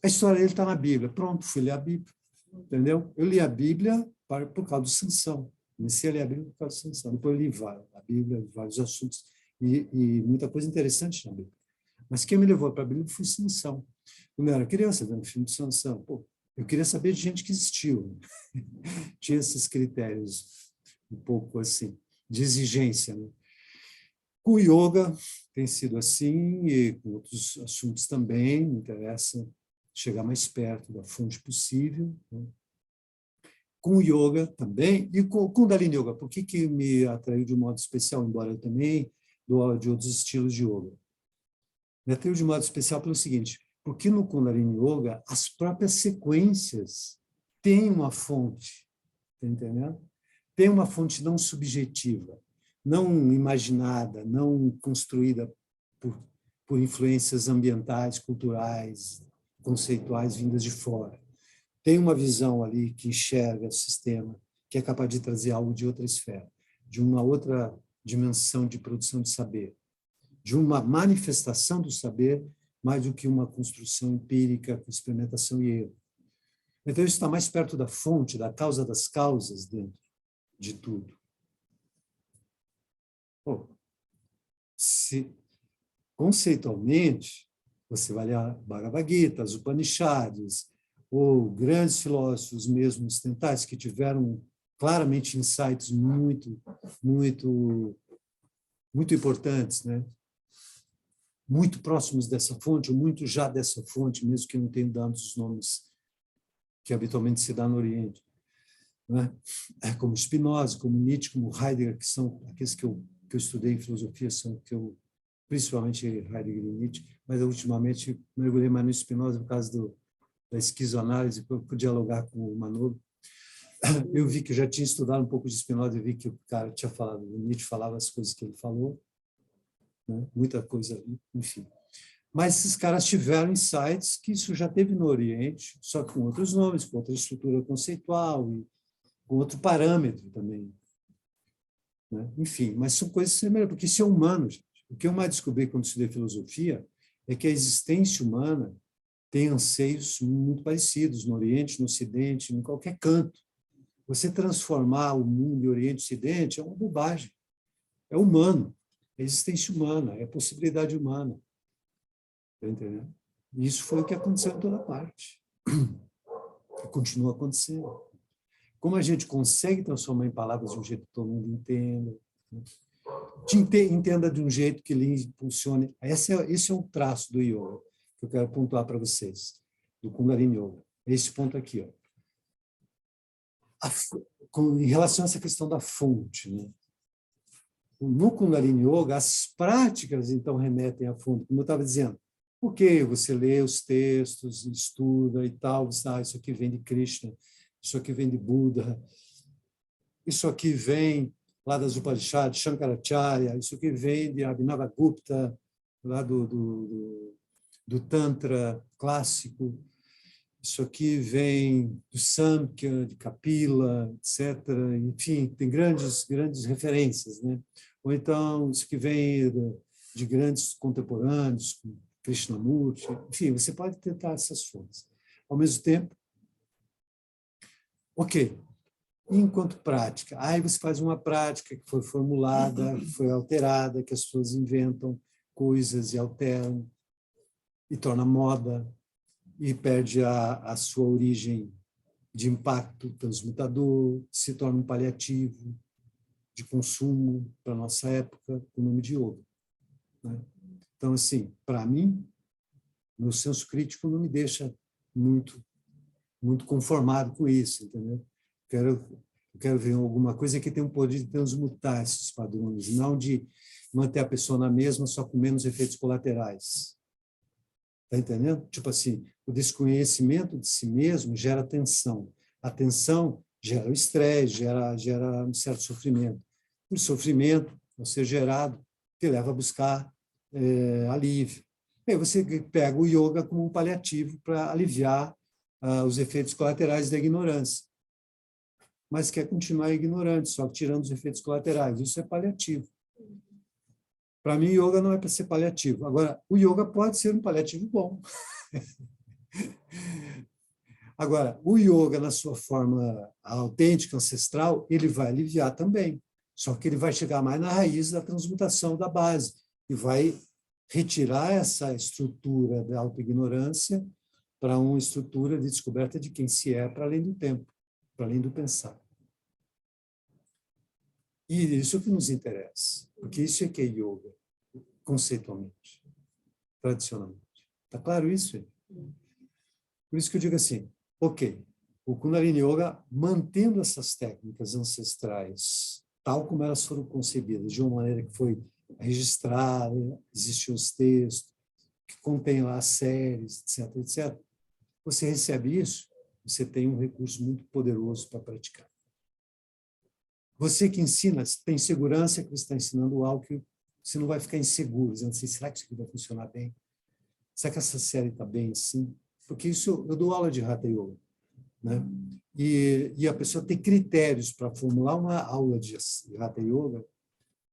A história dele está na Bíblia. Pronto, fui ler a Bíblia. Entendeu? Eu li a Bíblia por causa do Sansão. Comecei a ler a Bíblia por causa do Sansão. Depois eu li a Bíblia, vários assuntos, e muita coisa interessante na Bíblia. Mas quem me levou para a Bíblia foi Sansão. Quando eu era criança, vendo o filme de Sansão, pô, eu queria saber de gente que existiu. Tinha esses critérios um pouco assim, de exigência. Né? Com o yoga tem sido assim, e com outros assuntos também, me interessa chegar mais perto da fonte possível. Né? Com o yoga também, e com o Kundalini Yoga. Por que me atraiu de um modo especial, embora eu também dou de outros estilos de yoga? Me atraiu de um modo especial pelo seguinte, porque no Kundalini Yoga as próprias sequências têm uma fonte, tá entendendo? Tem uma fonte não subjetiva, não imaginada, não construída por influências ambientais, culturais, conceituais vindas de fora. Tem uma visão ali que enxerga o sistema, que é capaz de trazer algo de outra esfera, de uma outra dimensão de produção de saber, de uma manifestação do saber, mais do que uma construção empírica, com experimentação e erro. Então, isso está mais perto da fonte, da causa das causas dentro de tudo. Bom, conceitualmente, você vai ler a Bhagavad Gita, as Upanishads, ou grandes filósofos mesmo ocidentais que tiveram claramente insights muito importantes, né? Muito próximos dessa fonte, ou muito já dessa fonte, mesmo que não tenham dado os nomes que habitualmente se dá no Oriente. Né? Como Spinoza, como Nietzsche, como Heidegger, que são aqueles que eu estudei em filosofia, são que eu, principalmente Heidegger e Nietzsche, mas eu ultimamente mergulhei mais no Spinoza por causa da esquizoanálise, para dialogar com o Manolo. Eu vi que eu já tinha estudado um pouco de Spinoza e vi que o cara tinha falado, o Nietzsche falava as coisas que ele falou, né? Muita coisa, enfim. Mas esses caras tiveram insights que isso já teve no Oriente, só com outros nomes, com outra estrutura conceitual e com outro parâmetro também. Né? Enfim, mas são coisas semelhantes, porque isso é humano, gente. O que eu mais descobri quando estudei filosofia é que a existência humana tem anseios muito parecidos no Oriente, no Ocidente, em qualquer canto. Você transformar o mundo em Oriente e Ocidente é uma bobagem. É humano, é existência humana, é possibilidade humana. Está entendendo? E isso foi o que aconteceu em toda parte. E continua acontecendo. Como a gente consegue transformar em palavras de um jeito que todo mundo entenda, né? Entenda de um jeito que lhe impulsione. Esse é um traço do yoga que eu quero pontuar para vocês, do Kundalini Yoga. Esse ponto aqui. Ó. Em relação a essa questão da fonte, né? No Kundalini Yoga, as práticas, então, remetem à fonte. Como eu estava dizendo, porque você lê os textos, estuda e tal, isso aqui vem de Krishna, isso aqui vem de Buda, isso aqui vem lá das Upanishads, Shankaracharya, isso aqui vem de Abhinavagupta, lá do Tantra clássico, isso aqui vem do Samkhya, de Kapila, etc. Enfim, tem grandes referências, né? Ou então, isso que vem de grandes contemporâneos, como Krishnamurti, enfim, você pode tentar essas fontes. Ao mesmo tempo, ok, enquanto prática, aí você faz uma prática que foi formulada, que foi alterada, que as pessoas inventam coisas e alteram, e torna moda, e perde a sua origem de impacto transmutador, se torna um paliativo de consumo para a nossa época, com o nome de yoga. Né? Então, assim, para mim, meu senso crítico não me deixa muito conformado com isso, entendeu? Eu quero ver alguma coisa que tenha um poder de transmutar esses padrões, não de manter a pessoa na mesma, só com menos efeitos colaterais. Está entendendo? Tipo assim, o desconhecimento de si mesmo gera tensão. A tensão gera o estresse, gera um certo sofrimento. O sofrimento, ao ser gerado, te leva a buscar alívio. E aí você pega o yoga como um paliativo para aliviar os efeitos colaterais da ignorância. Mas quer continuar ignorante, só tirando os efeitos colaterais. Isso é paliativo. Para mim, yoga não é para ser paliativo. Agora, o yoga pode ser um paliativo bom. Agora, o yoga, na sua forma autêntica, ancestral, ele vai aliviar também. Só que ele vai chegar mais na raiz da transmutação da base e vai retirar essa estrutura da autoignorância para uma estrutura de descoberta de quem se é para além do tempo, para além do pensar. E isso é o que nos interessa, porque isso é que é yoga, conceitualmente, tradicionalmente. Está claro isso? Por isso que eu digo assim, ok, o Kundalini Yoga, mantendo essas técnicas ancestrais, tal como elas foram concebidas, de uma maneira que foi registrada, existem os textos, que contém lá as séries, etc., etc., você recebe isso, você tem um recurso muito poderoso para praticar. Você que ensina, tem segurança que você está ensinando algo que você não vai ficar inseguro, dizendo assim, será que isso aqui vai funcionar bem? Será que essa série está bem assim? Porque isso, eu dou aula de Hatha Yoga, né? E a pessoa tem critérios para formular uma aula de Hatha Yoga,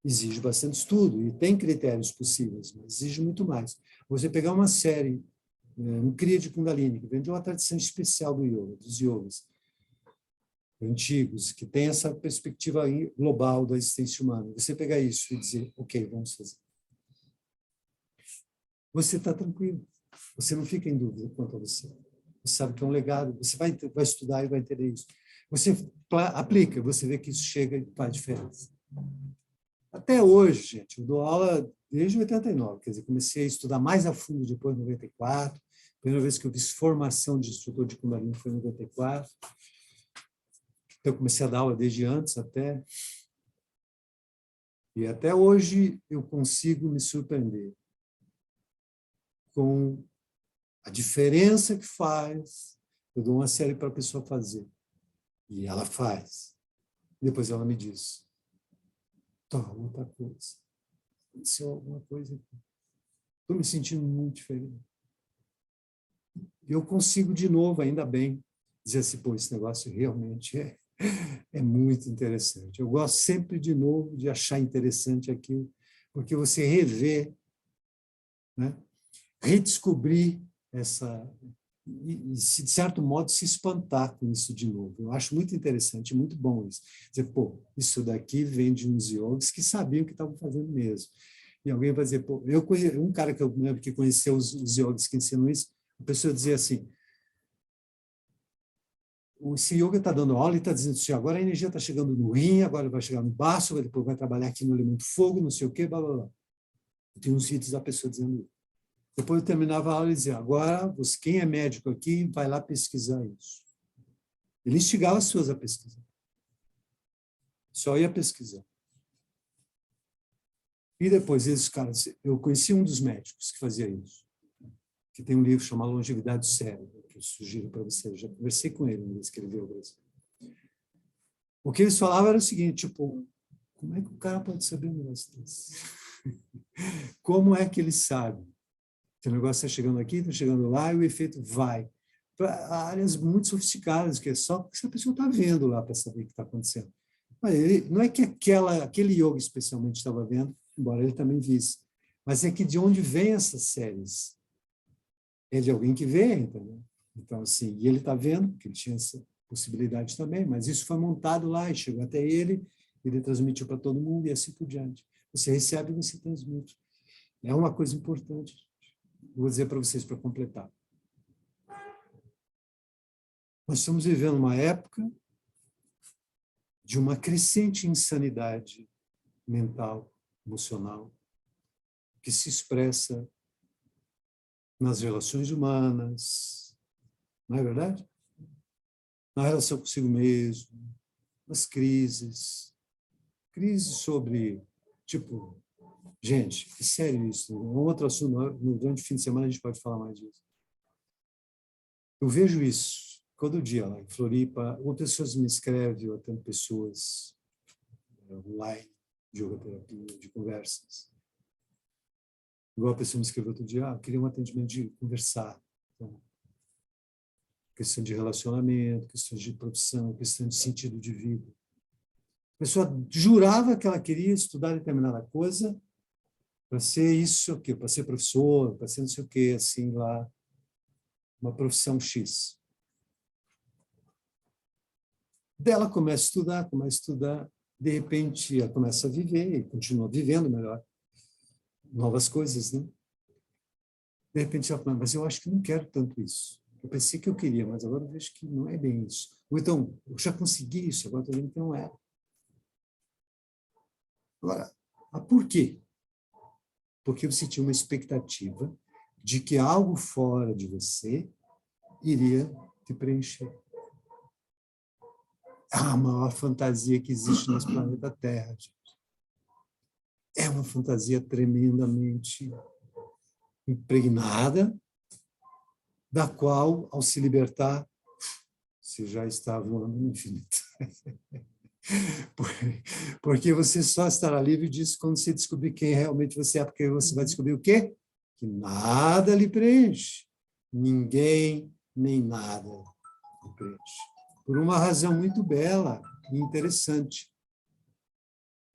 exige bastante estudo, e tem critérios possíveis, mas exige muito mais. Você pegar uma série, um Kriya de Kundalini, que vem de uma tradição especial do yoga, dos yogas antigos, que tem essa perspectiva global da existência humana. Você pegar isso e dizer, ok, vamos fazer. Você está tranquilo. Você não fica em dúvida quanto a você. Você sabe que é um legado. Você vai estudar e vai entender isso. Você aplica, você vê que isso chega e faz diferença. Até hoje, gente, eu dou aula desde 89. Quer dizer, comecei a estudar mais a fundo depois de 94. A primeira vez que eu fiz formação de instrutor de Kundalini foi em 94. Então, eu comecei a dar aula desde antes até. E até hoje eu consigo me surpreender com a diferença que faz. Eu dou uma série para a pessoa fazer. E ela faz. Depois ela me diz, outra coisa. Aconteceu alguma coisa aqui. Estou me sentindo muito diferente. Eu consigo de novo, ainda bem, dizer assim, pô, esse negócio realmente é muito interessante. Eu gosto sempre de novo de achar interessante aquilo, porque você revê, né? Redescobrir essa, e, de certo modo, se espantar com isso de novo. Eu acho muito interessante, muito bom isso. Dizer, pô, isso daqui vem de uns yogis que sabiam o que estavam fazendo mesmo. E alguém vai dizer, pô, um cara que eu lembro que conheceu os yogis que ensinam isso, a pessoa dizia assim, esse yoga está dando aula e está dizendo assim, agora a energia está chegando no rim, agora vai chegar no baço, depois vai trabalhar aqui no elemento fogo, não sei o quê, blá, blá, blá. Tem uns vídeos da pessoa dizendo isso. Depois eu terminava a aula e dizia, agora, quem é médico aqui, vai lá pesquisar isso. Ele instigava as pessoas a pesquisar. Só ia pesquisar. E depois, esses caras, eu conheci um dos médicos que fazia isso, que tem um livro chamado Longevidade do Cérebro, que eu sugiro para você. Eu já conversei com ele, ele escreveu o Brasil. O que eles falavam era o seguinte, tipo, como é que o cara pode saber um negócio desse? Como é que ele sabe? Que o negócio está chegando aqui, está chegando lá, e o efeito vai para áreas muito sofisticadas, que é só que a pessoa está vendo lá para saber o que está acontecendo. Mas ele, não é que aquele yoga especialmente estava vendo, embora ele também visse, mas é que de onde vêm essas séries? É de alguém que vê, entendeu? Então, assim, e ele está vendo, que ele tinha essa possibilidade também, mas isso foi montado lá e chegou até ele transmitiu para todo mundo e assim por diante. Você recebe e você transmite. É uma coisa importante. Vou dizer para vocês, para completar. Nós estamos vivendo uma época de uma crescente insanidade mental, emocional, que se expressa nas relações humanas, não é verdade? Na relação consigo mesmo, nas crises sobre, tipo, gente, é sério isso, um outro assunto, durante o fim de semana a gente pode falar mais disso. Eu vejo isso todo dia lá em Floripa, ou pessoas me escrevem, ou até pessoas online, de yogaterapia, de conversas. Igual a pessoa me escreveu outro dia, eu queria um atendimento de conversar. Então, questão de relacionamento, questão de profissão, questão de sentido de vida. A pessoa jurava que ela queria estudar determinada coisa para ser isso, para ser professor, para ser não sei o quê, assim lá, uma profissão X. Daí ela começa a estudar, de repente ela começa a viver, e continua vivendo melhor, novas coisas, né? De repente ela fala, mas eu acho que não quero tanto isso. Eu pensei que eu queria, mas agora eu vejo que não é bem isso. Ou então, eu já consegui isso, agora estou vendo que não é. Agora, por quê? Porque você tinha uma expectativa de que algo fora de você iria te preencher. É a maior fantasia que existe nesse planeta Terra, gente. É uma fantasia tremendamente impregnada, da qual, ao se libertar, você já está voando no infinito. Porque você só estará livre disso quando você descobrir quem realmente você é, porque você vai descobrir o quê? Que nada lhe preenche. Ninguém, nem nada lhe preenche. Por uma razão muito bela e interessante.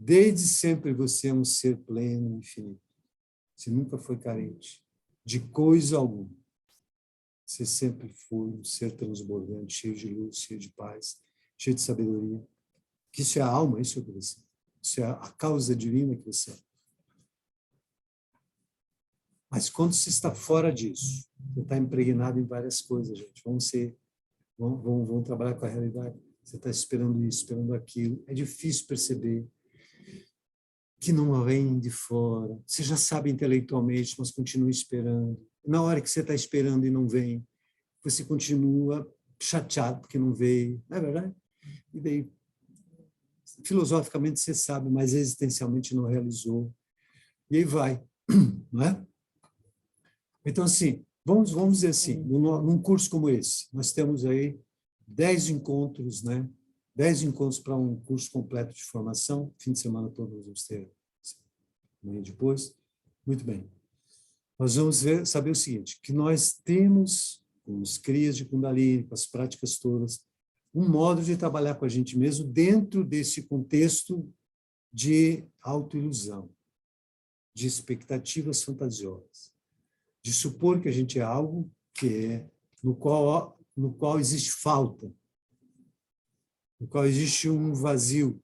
Desde sempre você é um ser pleno e infinito. Você nunca foi carente de coisa alguma. Você sempre foi um ser transbordante, cheio de luz, cheio de paz, cheio de sabedoria. Que isso é a alma, isso é o que você é. Isso é a causa divina que você é. Mas quando você está fora disso, você está impregnado em várias coisas, gente. Vamos trabalhar com a realidade. Você está esperando isso, esperando aquilo. É difícil perceber que não vem de fora. Você já sabe intelectualmente, mas continua esperando. Na hora que você está esperando e não vem, você continua chateado porque não veio. Não é verdade? E daí, filosoficamente você sabe, mas existencialmente não realizou. E aí vai, não é? Então, assim, vamos dizer assim, num curso como esse, nós temos aí 10 encontros, né? 10 encontros para um curso completo de formação, fim de semana todo nós vamos ter, amanhã depois. Muito bem. Nós vamos saber o seguinte, que nós temos, com os crias de Kundalini, com as práticas todas, um modo de trabalhar com a gente mesmo dentro desse contexto de autoilusão, de expectativas fantasiosas, de supor que a gente é algo que é, no qual existe falta, no qual existe um vazio,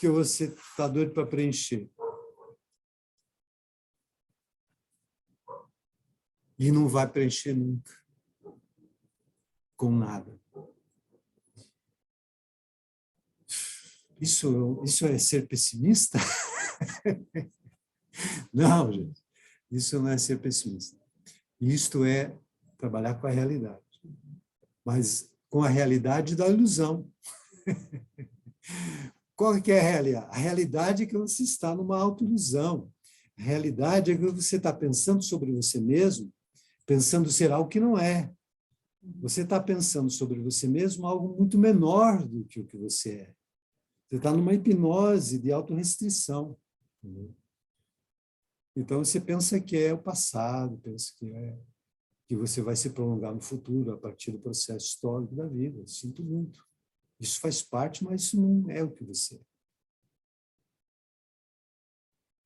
que você está doido para preencher. E não vai preencher nunca, com nada. Isso é ser pessimista? Não, gente. Isso não é ser pessimista. Isto é trabalhar com a realidade. Mas com a realidade da ilusão. Qual que é a realidade? A realidade é que você está numa autoilusão. A realidade é que você está pensando sobre você mesmo, pensando ser algo que não é. Você está pensando sobre você mesmo algo muito menor do que o que você é. Você está numa hipnose de autorrestrição. Então, você pensa que é o passado, pensa que você vai se prolongar no futuro a partir do processo histórico da vida. Sinto muito. Isso faz parte, mas isso não é o que você é.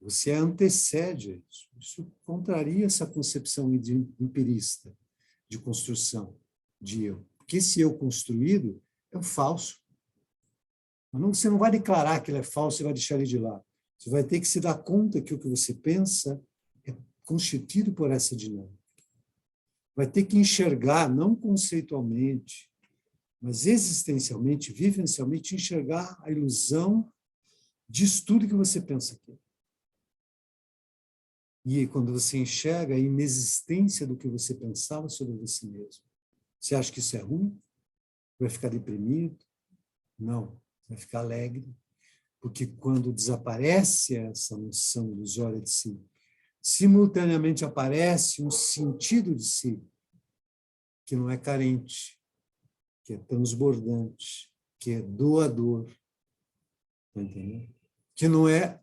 Você antecede a isso. Isso contraria essa concepção empirista de construção de eu. Porque esse eu construído é o falso. Você não vai declarar que ele é falso e vai deixar ele de lado. Você vai ter que se dar conta que o que você pensa é constituído por essa dinâmica. Vai ter que enxergar, não conceitualmente, mas existencialmente, vivencialmente, enxergar a ilusão disso tudo que você pensa aqui. E quando você enxerga a inexistência do que você pensava sobre você mesmo, você acha que isso é ruim? Vai ficar deprimido? Não, vai ficar alegre. Porque quando desaparece essa noção ilusória de si, simultaneamente aparece um sentido de si que não é carente, que é transbordante, que é doador. Está entendendo? Que não é...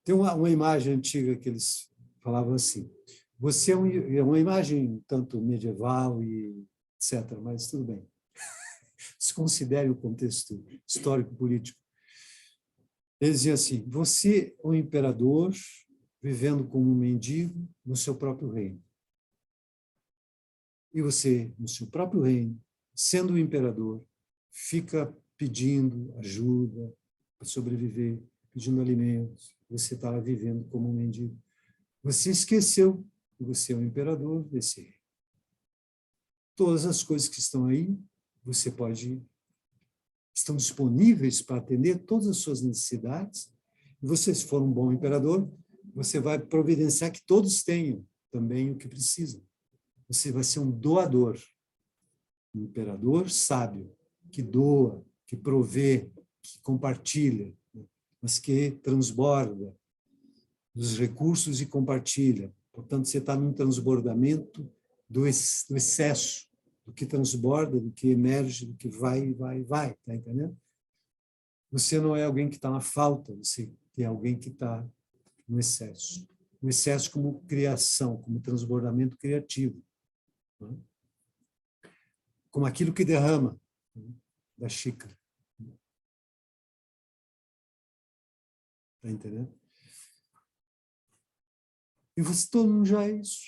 Tem uma imagem antiga que eles falavam assim, você é uma imagem tanto medieval e etc., mas tudo bem. Desconsidere o contexto histórico-político. Eles diziam assim, você é um imperador vivendo como um mendigo no seu próprio reino. E você, no seu próprio reino, sendo o imperador, fica pedindo ajuda para sobreviver, pedindo alimentos, você estava vivendo como um mendigo. Você esqueceu que você é o imperador desse reino. Todas as coisas que estão aí, estão disponíveis para atender todas as suas necessidades. E você, se for um bom imperador, você vai providenciar que todos tenham também o que precisam. Você vai ser um doador, um imperador sábio, que doa, que provê, que compartilha, mas que transborda os recursos e compartilha. Portanto, você está num transbordamento do excesso, do que transborda, do que emerge, do que vai, está entendendo? Você não é alguém que está na falta, você é alguém que está no excesso. O excesso como criação, como transbordamento criativo. Né? Como aquilo que derrama, né, da xícara. Está entendendo? E você, todo mundo já é isso.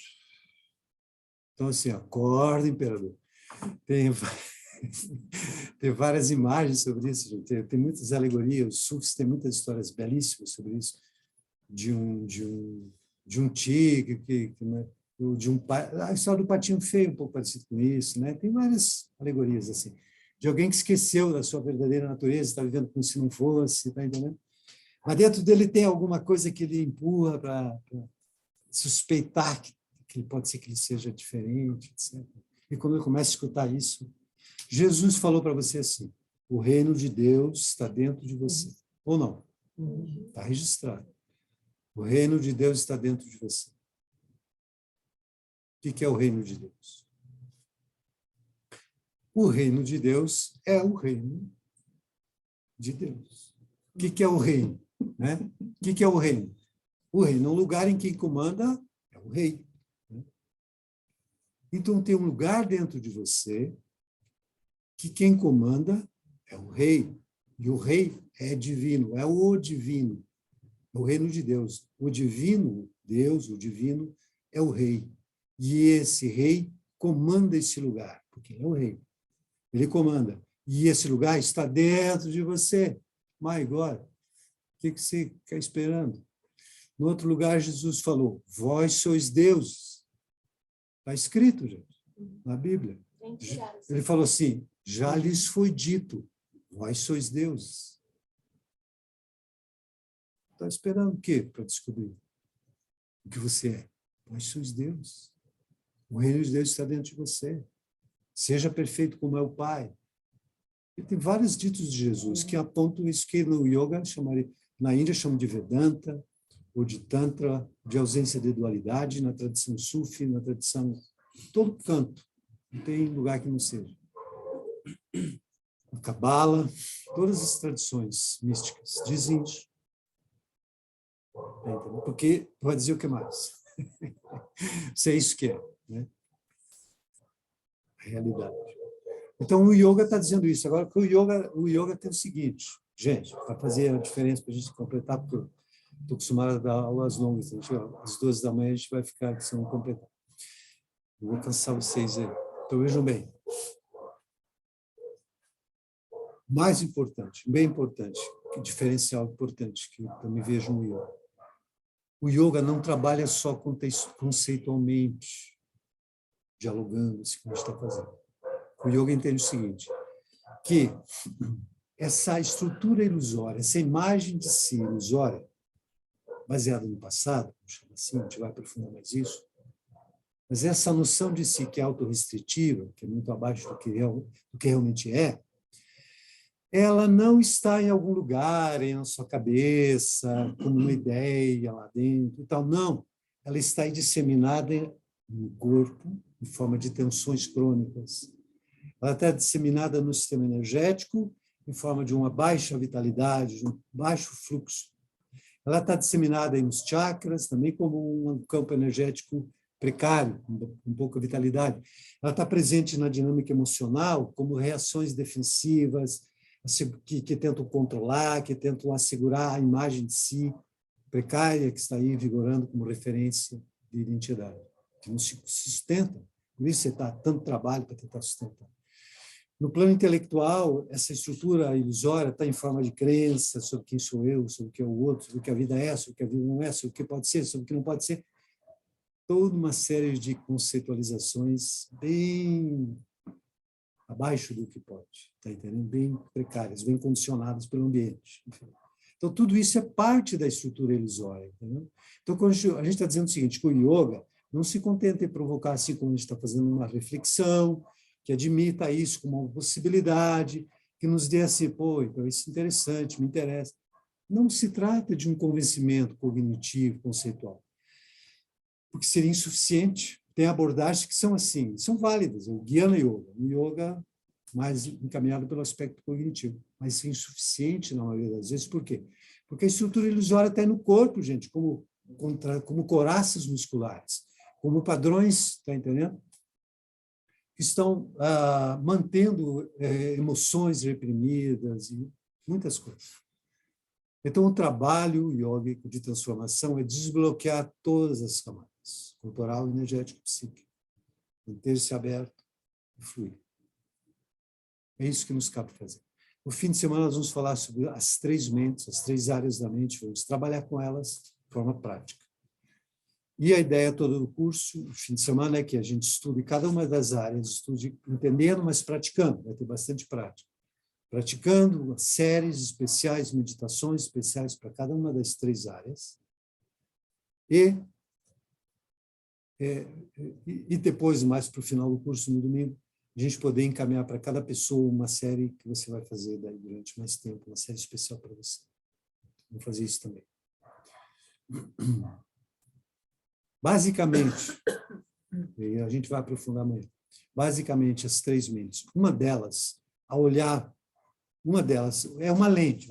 Então, assim, acorda, imperador. Tem várias imagens sobre isso, gente. Tem muitas alegorias, os sufis têm muitas histórias belíssimas sobre isso, de um tigre, a história do patinho feio, um pouco parecido com isso, né? Tem várias alegorias, assim, de alguém que esqueceu da sua verdadeira natureza, está vivendo como se não fosse, está entendendo? Mas dentro dele tem alguma coisa que ele empurra para suspeitar que pode ser que ele seja diferente, etc. E quando ele começa a escutar isso, Jesus falou para você assim, o reino de Deus está dentro de você. Ou não? Está registrado. O reino de Deus está dentro de você. O que é o reino de Deus? O reino de Deus é o reino de Deus. O que é o reino? Né? O que é o reino? O reino é um lugar em que quem comanda é o rei. Né? Então, tem um lugar dentro de você que quem comanda é o rei. E o rei é divino, é o divino. É o reino de Deus. O divino, Deus, o divino, é o rei. E esse rei comanda esse lugar, porque ele é o rei. Ele comanda. E esse lugar está dentro de você. My God, o que você está esperando? No outro lugar, Jesus falou, vós sois deuses. Está escrito, gente, na Bíblia. Ele falou assim, já lhes foi dito, vós sois deuses. Está esperando o quê para descobrir o que você é? Vós sois deuses. O reino de Deus está dentro de você. Seja perfeito como é o Pai. E tem vários ditos de Jesus que apontam isso que no yoga chamaria, na Índia chamam de Vedanta, ou de Tantra, de ausência de dualidade, na tradição Sufi, na tradição de todo canto. Não tem lugar que não seja. A Cabala, todas as tradições místicas dizem isso. Porque vai dizer o que mais? Se é isso que é, né? A realidade. Então, o yoga está dizendo isso. Agora, que o yoga tem o seguinte, gente, para fazer a diferença, para a gente completar, porque eu estou acostumado a dar aulas longas, às 12 da manhã a gente vai ficar aqui, se não completar. Eu vou cansar vocês aí. Então, vejam bem. Mais importante, bem importante, que diferencial importante que eu também vejo no yoga. O yoga não trabalha só conceitualmente, dialogando, assim como a gente está fazendo. O yoga entende o seguinte, que essa estrutura ilusória, essa imagem de si ilusória, baseada no passado, vamos chamar assim, a gente vai aprofundar mais isso, mas essa noção de si que é autorrestritiva, que é muito abaixo do que realmente é, ela não está em algum lugar, na sua cabeça, como uma ideia lá dentro e tal. Não, ela está aí disseminada no corpo, em forma de tensões crônicas. Ela está disseminada no sistema energético, em forma de uma baixa vitalidade, de um baixo fluxo. Ela está disseminada aí nos chakras, também como um campo energético precário, com pouca vitalidade. Ela está presente na dinâmica emocional, como reações defensivas, que tentam controlar, que tentam assegurar a imagem de si precária, que está aí vigorando como referência de identidade, que não se sustenta. Por isso você está tanto trabalho para tentar sustentar. No plano intelectual, essa estrutura ilusória está em forma de crença sobre quem sou eu, sobre o que é o outro, sobre o que a vida é, sobre o que a vida não é, sobre o que pode ser, sobre o que não pode ser. Toda uma série de conceitualizações bem abaixo do que pode, está entendendo? Bem precárias, bem condicionadas pelo ambiente. Enfim. Então, tudo isso é parte da estrutura ilusória. Entendeu? Então, quando a gente está dizendo o seguinte, que o yoga não se contenta em provocar, assim como a gente está fazendo uma reflexão, que admita isso como uma possibilidade, que nos dê assim, pô, então isso é interessante, me interessa. Não se trata de um convencimento cognitivo, conceitual, porque seria insuficiente. Tem abordagens que são assim, são válidas, o Jnana Yoga, o yoga mais encaminhado pelo aspecto cognitivo, mas é insuficiente na maioria das vezes. Por quê? Porque a estrutura ilusória está no corpo, gente, como coraças musculares, como padrões, está entendendo? Que estão mantendo emoções reprimidas e muitas coisas. Então, o trabalho yógico de transformação é desbloquear todas as camadas, corporal, energético, psíquico, manter-se aberto e fluir. É isso que nos cabe fazer. No fim de semana, nós vamos falar sobre as 3 mentes, as 3 áreas da mente, vamos trabalhar com elas de forma prática. E a ideia toda do curso, no fim de semana, é que a gente estude cada uma das áreas, estude entendendo, mas praticando, vai ter bastante prática. Praticando séries especiais, meditações especiais para cada uma das 3 áreas. E depois, mais para o final do curso, no domingo, a gente poder encaminhar para cada pessoa uma série que você vai fazer daí durante mais tempo, uma série especial para você. Vamos fazer isso também. Basicamente, e a gente vai aprofundar amanhã, basicamente as 3 mentes. Uma delas, a olhar, uma delas é uma lente,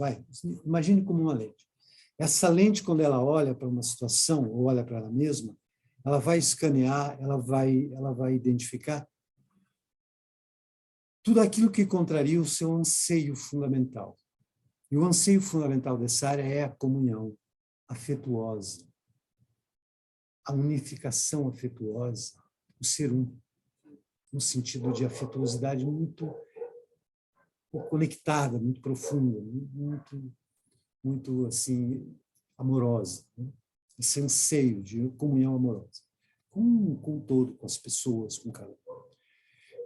imagine como uma lente. Essa lente, quando ela olha para uma situação, ou olha para ela mesma, ela vai escanear, ela vai identificar tudo aquilo que contraria o seu anseio fundamental. E o anseio fundamental dessa área é a comunhão afetuosa, a unificação afetuosa, o ser um, no sentido de afetuosidade muito conectada, muito profunda, muito assim, amorosa, né? Esse anseio de comunhão amorosa, com o todo, com as pessoas, com cada um.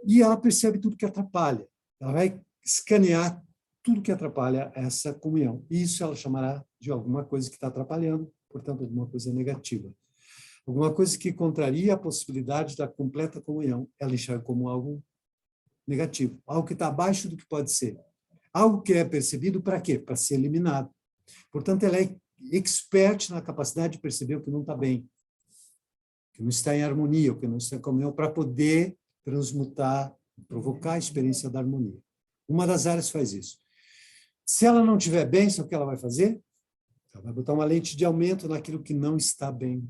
E ela percebe tudo que atrapalha, ela vai escanear tudo que atrapalha essa comunhão. E isso ela chamará de alguma coisa que está atrapalhando, portanto, alguma coisa negativa. Alguma coisa que contraria a possibilidade da completa comunhão, ela enxerga como algo negativo, algo que está abaixo do que pode ser. Algo que é percebido para quê? Para ser eliminado. Portanto, ela é expert na capacidade de perceber o que não está bem, que não está em harmonia, o que não está em comunhão, para poder transmutar, provocar a experiência da harmonia. Uma das áreas faz isso. Se ela não estiver bem, sabe o que ela vai fazer? Ela vai botar uma lente de aumento naquilo que não está bem.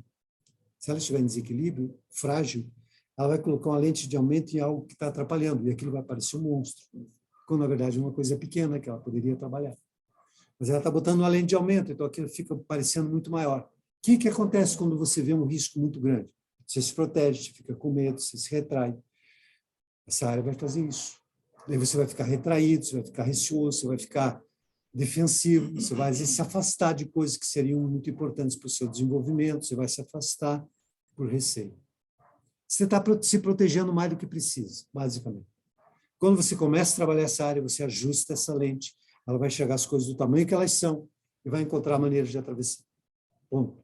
Se ela estiver em desequilíbrio, frágil, ela vai colocar uma lente de aumento em algo que está atrapalhando, e aquilo vai parecer um monstro, quando, na verdade, é uma coisa pequena que ela poderia trabalhar. Mas ela está botando uma lente de aumento, então aquilo fica parecendo muito maior. O que acontece quando você vê um risco muito grande? Você se protege, você fica com medo, você se retrai. Essa área vai fazer isso. Daí você vai ficar retraído, você vai ficar receoso, você vai ficar defensivo, você vai, às vezes, se afastar de coisas que seriam muito importantes para o seu desenvolvimento, você vai se afastar por receio. Você está se protegendo mais do que precisa, basicamente. Quando você começa a trabalhar essa área, você ajusta essa lente, ela vai enxergar as coisas do tamanho que elas são e vai encontrar maneiras de atravessar. Bom,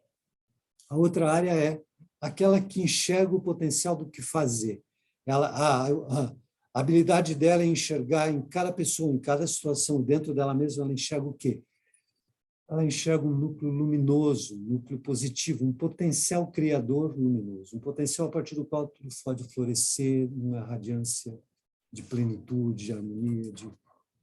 a outra área é aquela que enxerga o potencial do que fazer. A habilidade dela é enxergar em cada pessoa, em cada situação, dentro dela mesma, ela enxerga o quê? Ela enxerga um núcleo luminoso, um núcleo positivo, um potencial criador luminoso, um potencial a partir do qual tudo pode florescer numa radiância de plenitude, de harmonia.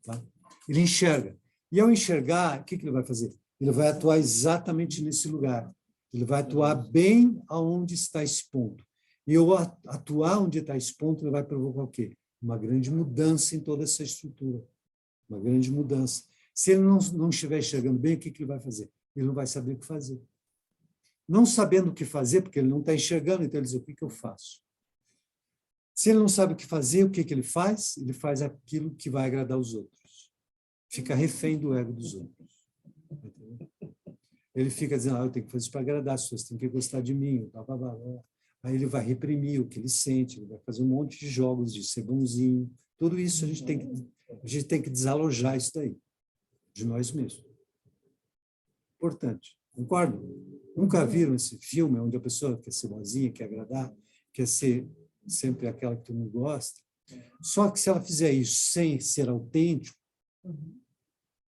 Tá? Ele enxerga. E ao enxergar, o que ele vai fazer? Ele vai atuar exatamente nesse lugar. Ele vai atuar bem aonde está esse ponto. E ao atuar onde está esse ponto, ele vai provocar o quê? Uma grande mudança em toda essa estrutura. Uma grande mudança. Se ele não estiver enxergando bem, o que ele vai fazer? Ele não vai saber o que fazer. Não sabendo o que fazer, porque ele não está enxergando, então ele diz, o que eu faço? Se ele não sabe o que fazer, o que que ele faz? Ele faz aquilo que vai agradar os outros. Fica refém do ego dos outros. Entendeu? Ele fica dizendo, eu tenho que fazer isso para agradar, as pessoas têm que gostar de mim. Blá, blá, blá, blá. Aí ele vai reprimir o que ele sente, ele vai fazer um monte de jogos de ser bonzinho. Tudo isso a gente tem que desalojar isso daí, de nós mesmos. Importante. Concordo? Nunca viram esse filme onde a pessoa quer ser boazinha, quer agradar, quer ser sempre aquela que todo mundo gosta? Só que se ela fizer isso sem ser autêntico,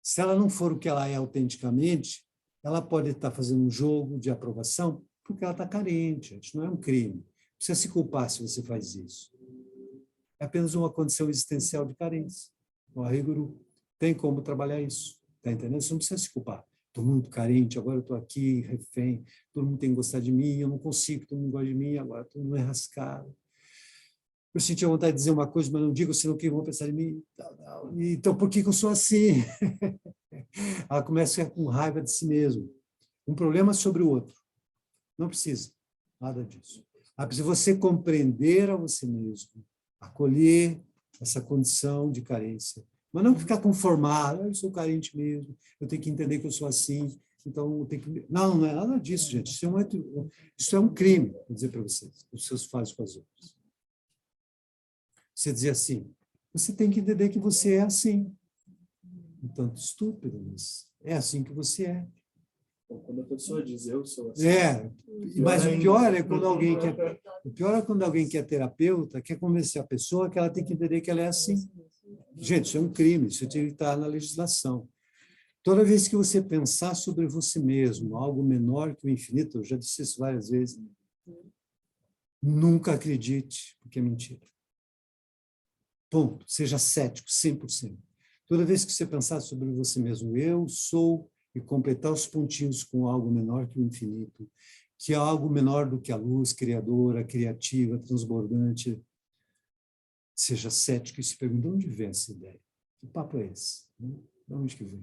se ela não for o que ela é autenticamente, ela pode estar fazendo um jogo de aprovação porque ela está carente. Gente. Não é um crime. Não precisa se culpar se você faz isso. É apenas uma condição existencial de carência. O Arriguru tem como trabalhar isso. Está entendendo? Você não precisa se culpar. Estou muito carente, agora eu estou aqui, refém, todo mundo tem que gostar de mim, eu não consigo, todo mundo gosta de mim, agora todo mundo é rascado. Eu senti a vontade de dizer uma coisa, mas não digo, senão o que vão pensar de mim? Então, por que eu sou assim? Ela começa a ficar com raiva de si mesma. Um problema sobre o outro. Não precisa, nada disso. Precisa você compreender a você mesmo, acolher essa condição de carência. Mas não ficar conformado, eu sou carente mesmo, eu tenho que entender que eu sou assim, então eu tenho que... Não, não é nada disso, gente. Isso é um crime, vou dizer para vocês, os seus fazem com as outras. Você dizer assim, você tem que entender que você é assim. Um tanto estúpido, mas é assim que você é. Quando a pessoa diz eu sou assim. Mas o pior é quando alguém que é terapeuta quer convencer a pessoa que ela tem que entender que ela é assim. Gente, isso é um crime, isso tem que estar na legislação. Toda vez que você pensar sobre você mesmo, algo menor que o infinito, eu já disse isso várias vezes, nunca acredite, porque é mentira. Ponto. Seja cético, 100%. Toda vez que você pensar sobre você mesmo, eu sou, e completar os pontinhos com algo menor que o infinito, que é algo menor do que a luz criadora, criativa, transbordante, seja cético e se pergunte, de onde vem essa ideia? Que papo é esse? De onde que vem?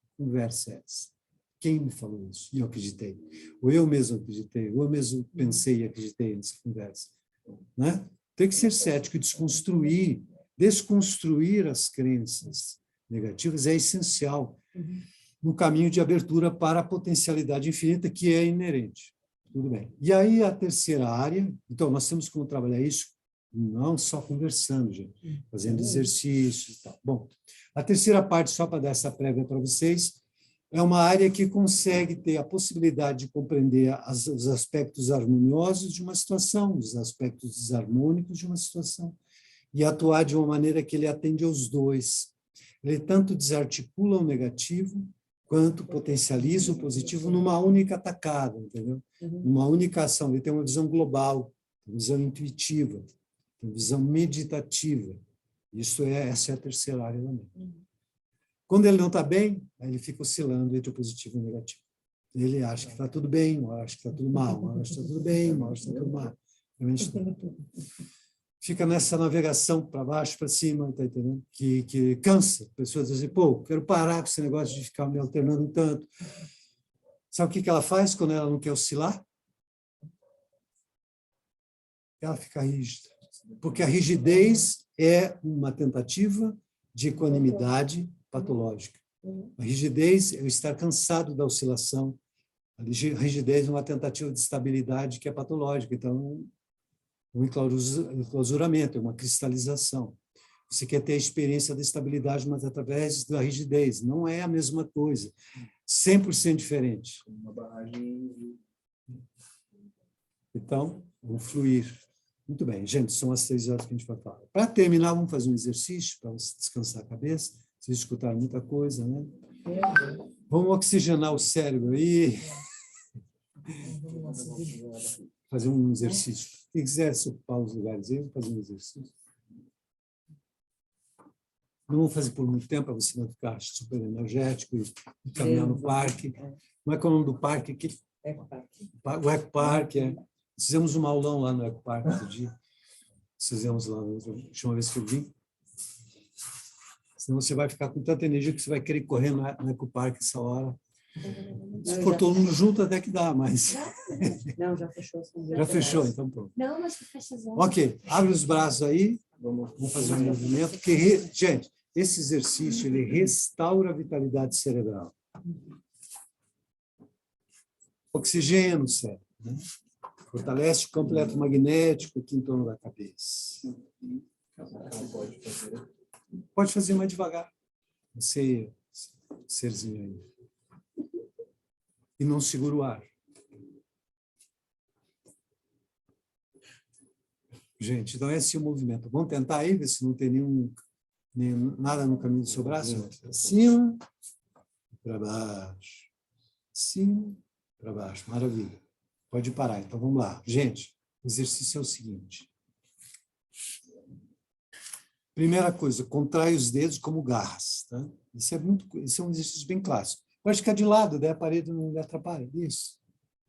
Que conversa é essa? Quem me falou isso? E eu acreditei. Ou eu mesmo acreditei, ou eu mesmo pensei e acreditei nessa conversa. Né? Tem que ser cético e desconstruir as crenças negativas é essencial no caminho de abertura para a potencialidade infinita que é inerente. Tudo bem. E aí a terceira área, então nós temos como trabalhar isso, não só conversando, gente, fazendo exercícios e tal. Bom, a terceira parte, só para dar essa prévia para vocês, é uma área que consegue ter a possibilidade de compreender os aspectos harmoniosos de uma situação, os aspectos desarmônicos de uma situação, e atuar de uma maneira que ele atende aos dois. Ele tanto desarticula o negativo, quanto potencializa o positivo numa única tacada, entendeu? Numa única ação. Ele tem uma visão global, uma visão intuitiva, uma visão meditativa. Essa é a terceira área da mente. Quando ele não está bem, aí ele fica oscilando entre o positivo e o negativo. Ele acha que está tudo bem, ou acha que está tudo mal, ou acha que está tudo bem, ou acha que está tudo mal. Fica nessa navegação para baixo, para cima, tá entendendo? Que cansa. Pessoas dizem, pô, quero parar com esse negócio de ficar me alternando tanto. Sabe o que ela faz quando ela não quer oscilar? Ela fica rígida. Porque a rigidez é uma tentativa de equanimidade patológica. A rigidez é o estar cansado da oscilação. A rigidez é uma tentativa de estabilidade que é patológica. Então, um enclausuramento, é uma cristalização. Você quer ter a experiência da estabilidade, mas através da rigidez. Não é a mesma coisa. 100% diferente. Uma barragem. Então, vou fluir. Muito bem, gente, são as 3 horas que a gente vai falar. Para terminar, vamos fazer um exercício para você descansar a cabeça. Vocês escutaram muita coisa, né? Vamos oxigenar o cérebro aí. Fazer um exercício. Quem quiser ocupar os lugares aí, vamos fazer um exercício. Não vou fazer por muito tempo, para você não ficar super energético e caminhar no parque. Como é que é o nome do parque aqui? O Eco Parque, é. Fizemos um aulão lá no Eco Parque outro dia. Fizemos lá, a última vez que eu vim. Senão você vai ficar com tanta energia que você vai querer correr no Eco Parque essa hora. Se for todo mundo junto, até que dá, mas Não, já fechou. já fechou, então pronto. Não, mas fecha as mãos. Ok, abre os braços aí, vamos fazer um movimento. Gente, esse exercício ele restaura a vitalidade cerebral. Oxigênio no cérebro, né? Fortalece o campo eletromagnético aqui em torno da cabeça. Pode fazer. Pode fazer mais devagar. Você, serzinho aí. E não segura o ar. Gente, então esse é o movimento. Vamos tentar aí, ver se não tem nada no caminho do seu braço. Acima, para baixo. Acima, para baixo. Maravilha. Pode parar. Então vamos lá. Gente, o exercício é o seguinte. Primeira coisa, contrai os dedos como garras. Tá? Isso é um exercício bem clássico. Pode ficar de lado, daí a parede não lhe atrapalha. Isso.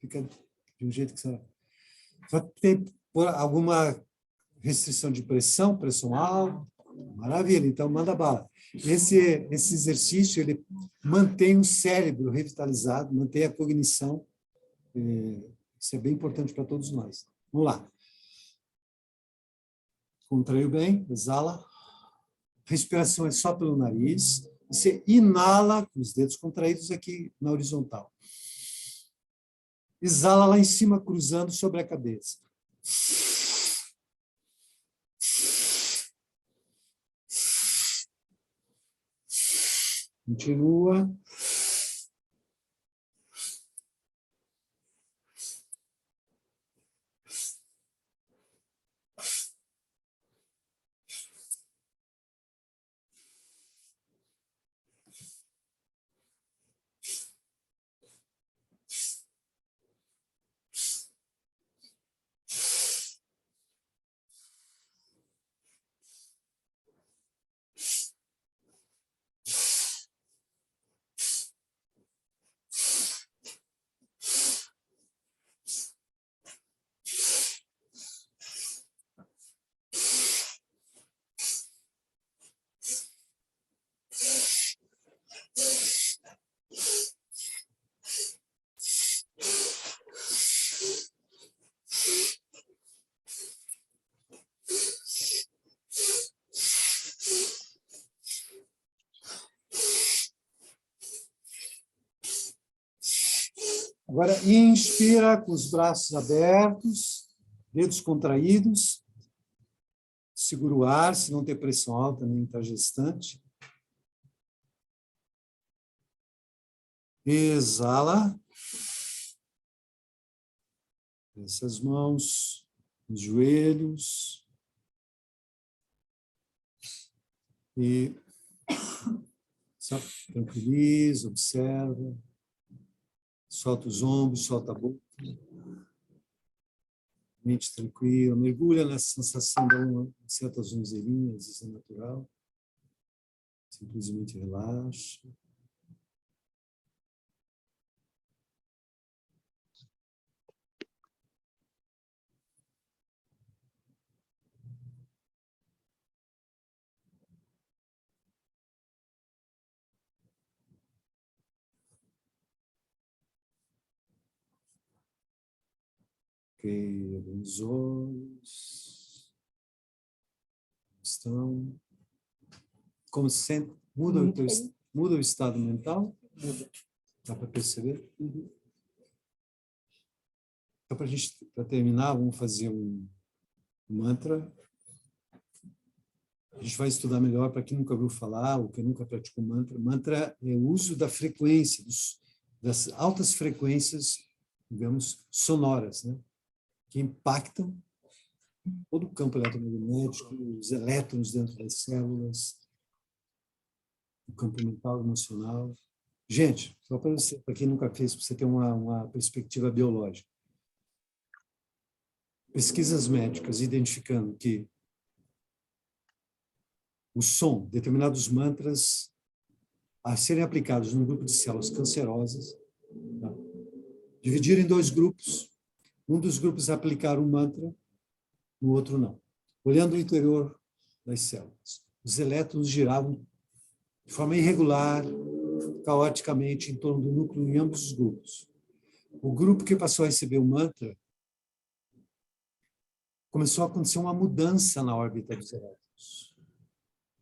Fica de um jeito que você vai ter alguma restrição de pressão alta. Maravilha, então manda bala. Esse exercício ele mantém o cérebro revitalizado, mantém a cognição. Isso é bem importante para todos nós. Vamos lá. Contraiu bem, exala. Respiração é só pelo nariz. Você inala com os dedos contraídos aqui na horizontal. Exala lá em cima, cruzando sobre a cabeça. Continua. Agora, inspira com os braços abertos, dedos contraídos. Segura o ar, se não tem pressão alta, nem está gestante. Exala. Desce as mãos nos joelhos. E só tranquiliza, observa. Solta os ombros, solta a boca. Mente tranquila, mergulha nessa sensação de certas onzeirinhas, isso é natural. Simplesmente relaxa. Ok, abre os olhos. Estão. Como se sente? Muda o estado mental? Muda. Dá para perceber? Então, para terminar, vamos fazer um mantra. A gente vai estudar melhor para quem nunca ouviu falar ou quem nunca praticou mantra. Mantra é o uso da frequência, das altas frequências, digamos, sonoras, né? Que impactam todo o campo eletromagnético, os elétrons dentro das células, o campo mental, emocional. Gente, só para você, para quem nunca fez, para você ter uma perspectiva biológica. Pesquisas médicas identificando que o som, determinados mantras, a serem aplicados num grupo de células cancerosas, tá? Dividir em dois grupos. Um dos grupos aplicar um mantra, no outro não. Olhando o interior das células, os elétrons giravam de forma irregular, caoticamente em torno do núcleo em ambos os grupos. O grupo que passou a receber o mantra começou a acontecer uma mudança na órbita dos elétrons.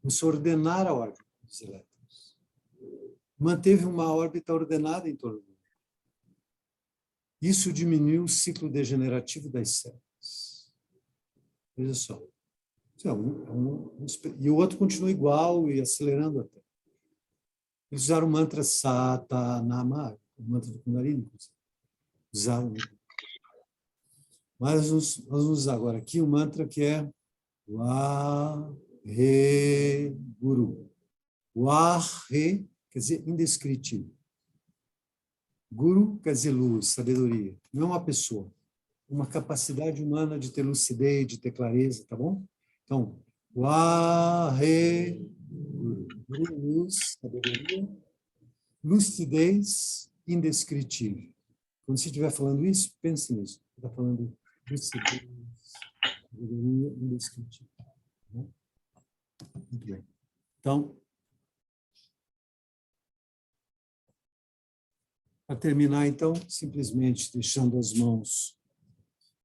Começou a ordenar a órbita dos elétrons. Manteve uma órbita ordenada em torno do. Isso diminuiu o ciclo degenerativo das células. Veja só. E o outro continua igual e acelerando até. Eles usaram o mantra Satanama, o mantra do Kundalini. Usaram. Mas nós vamos usar agora aqui o mantra que é Waheguru. Wahe quer dizer indescritível. Guru quer dizer luz, sabedoria. Não é uma pessoa. Uma capacidade humana de ter lucidez, de ter clareza, tá bom? Então, Waheguru. Luz, sabedoria, lucidez indescritível. Quando você estiver falando isso, pense nisso. Você está falando lucidez, sabedoria indescritível. Muito bem. Então, para terminar, então, simplesmente deixando as mãos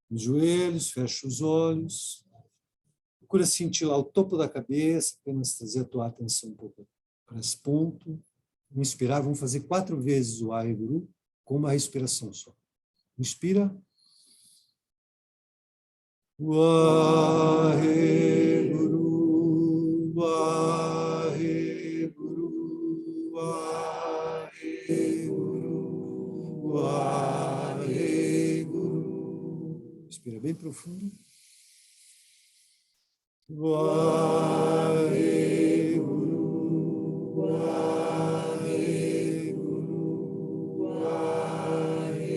nos joelhos, fecha os olhos, procura sentir lá o topo da cabeça, apenas trazer a tua atenção um pouco para esse ponto. Inspirar, vamos fazer 4 vezes o Waheguru com uma respiração só. Inspira. Waheguru, Waheguru, Waheguru, Waheguru. Inspira bem profundo. Waheguru, Waheguru, Waheguru,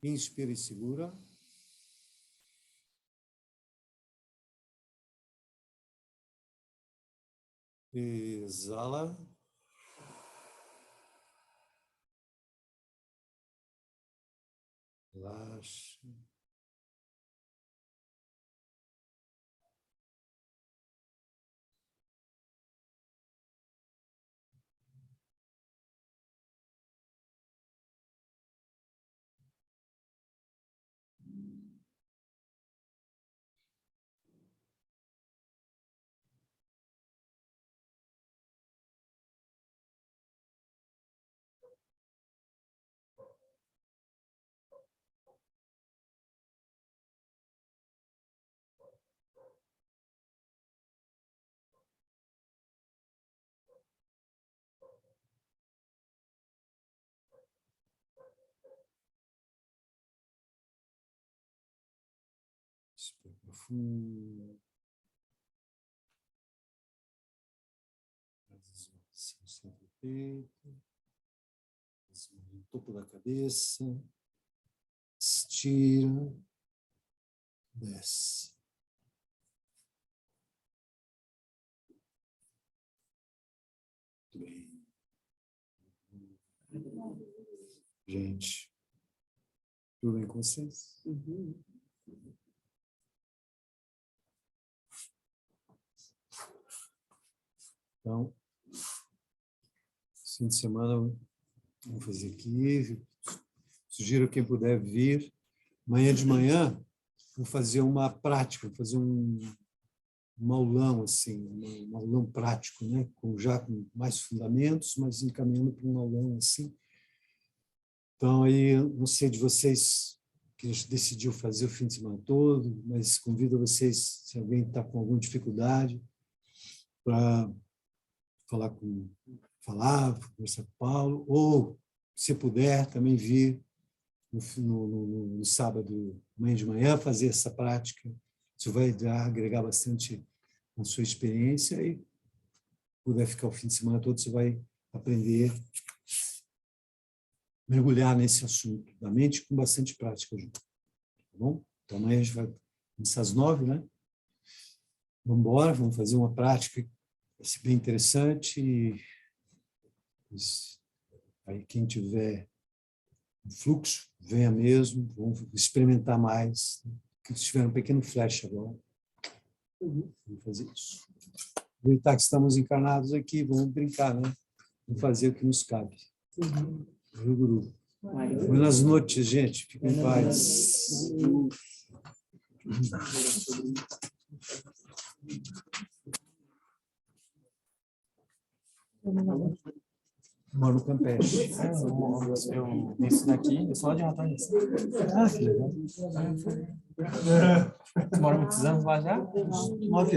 Inspira e segura. Exala. Relaxa. Respira profundo. Centro do peito. As mãos no topo da cabeça. Estira. Desce. Muito bem. Gente, tudo bem com vocês? Então, fim de semana, vamos fazer aqui. Sugiro quem puder vir. Amanhã de manhã, vou fazer uma prática, vou fazer um aulão, assim, um aulão prático, né? Já com mais fundamentos, mas encaminhando para um aulão assim. Então, aí, não sei de vocês que decidiu fazer o fim de semana todo, mas convido vocês, se alguém está com alguma dificuldade, para conversar com o Paulo, ou, se puder, também vir no sábado, amanhã de manhã, fazer essa prática. Isso vai agregar bastante na sua experiência e puder ficar o fim de semana todo, você vai aprender, mergulhar nesse assunto da mente com bastante prática junto. Tá bom? Então, amanhã a gente vai começar às 9, né? Vamos embora, vamos fazer uma prática, vai ser bem interessante. E aí, quem tiver um fluxo, venha mesmo, vamos experimentar mais. Que tiver um pequeno flash agora. Vamos fazer isso. Aproveitar que estamos encarnados aqui, vamos brincar, né? Vamos fazer o que nos cabe. Guru. Boas noites, gente. Fiquem em paz. Moro no Campeche. Eu isso daqui, eu sou lá de Ratones. Ah, que legal. Tu mora muitos anos lá já? 9 anos.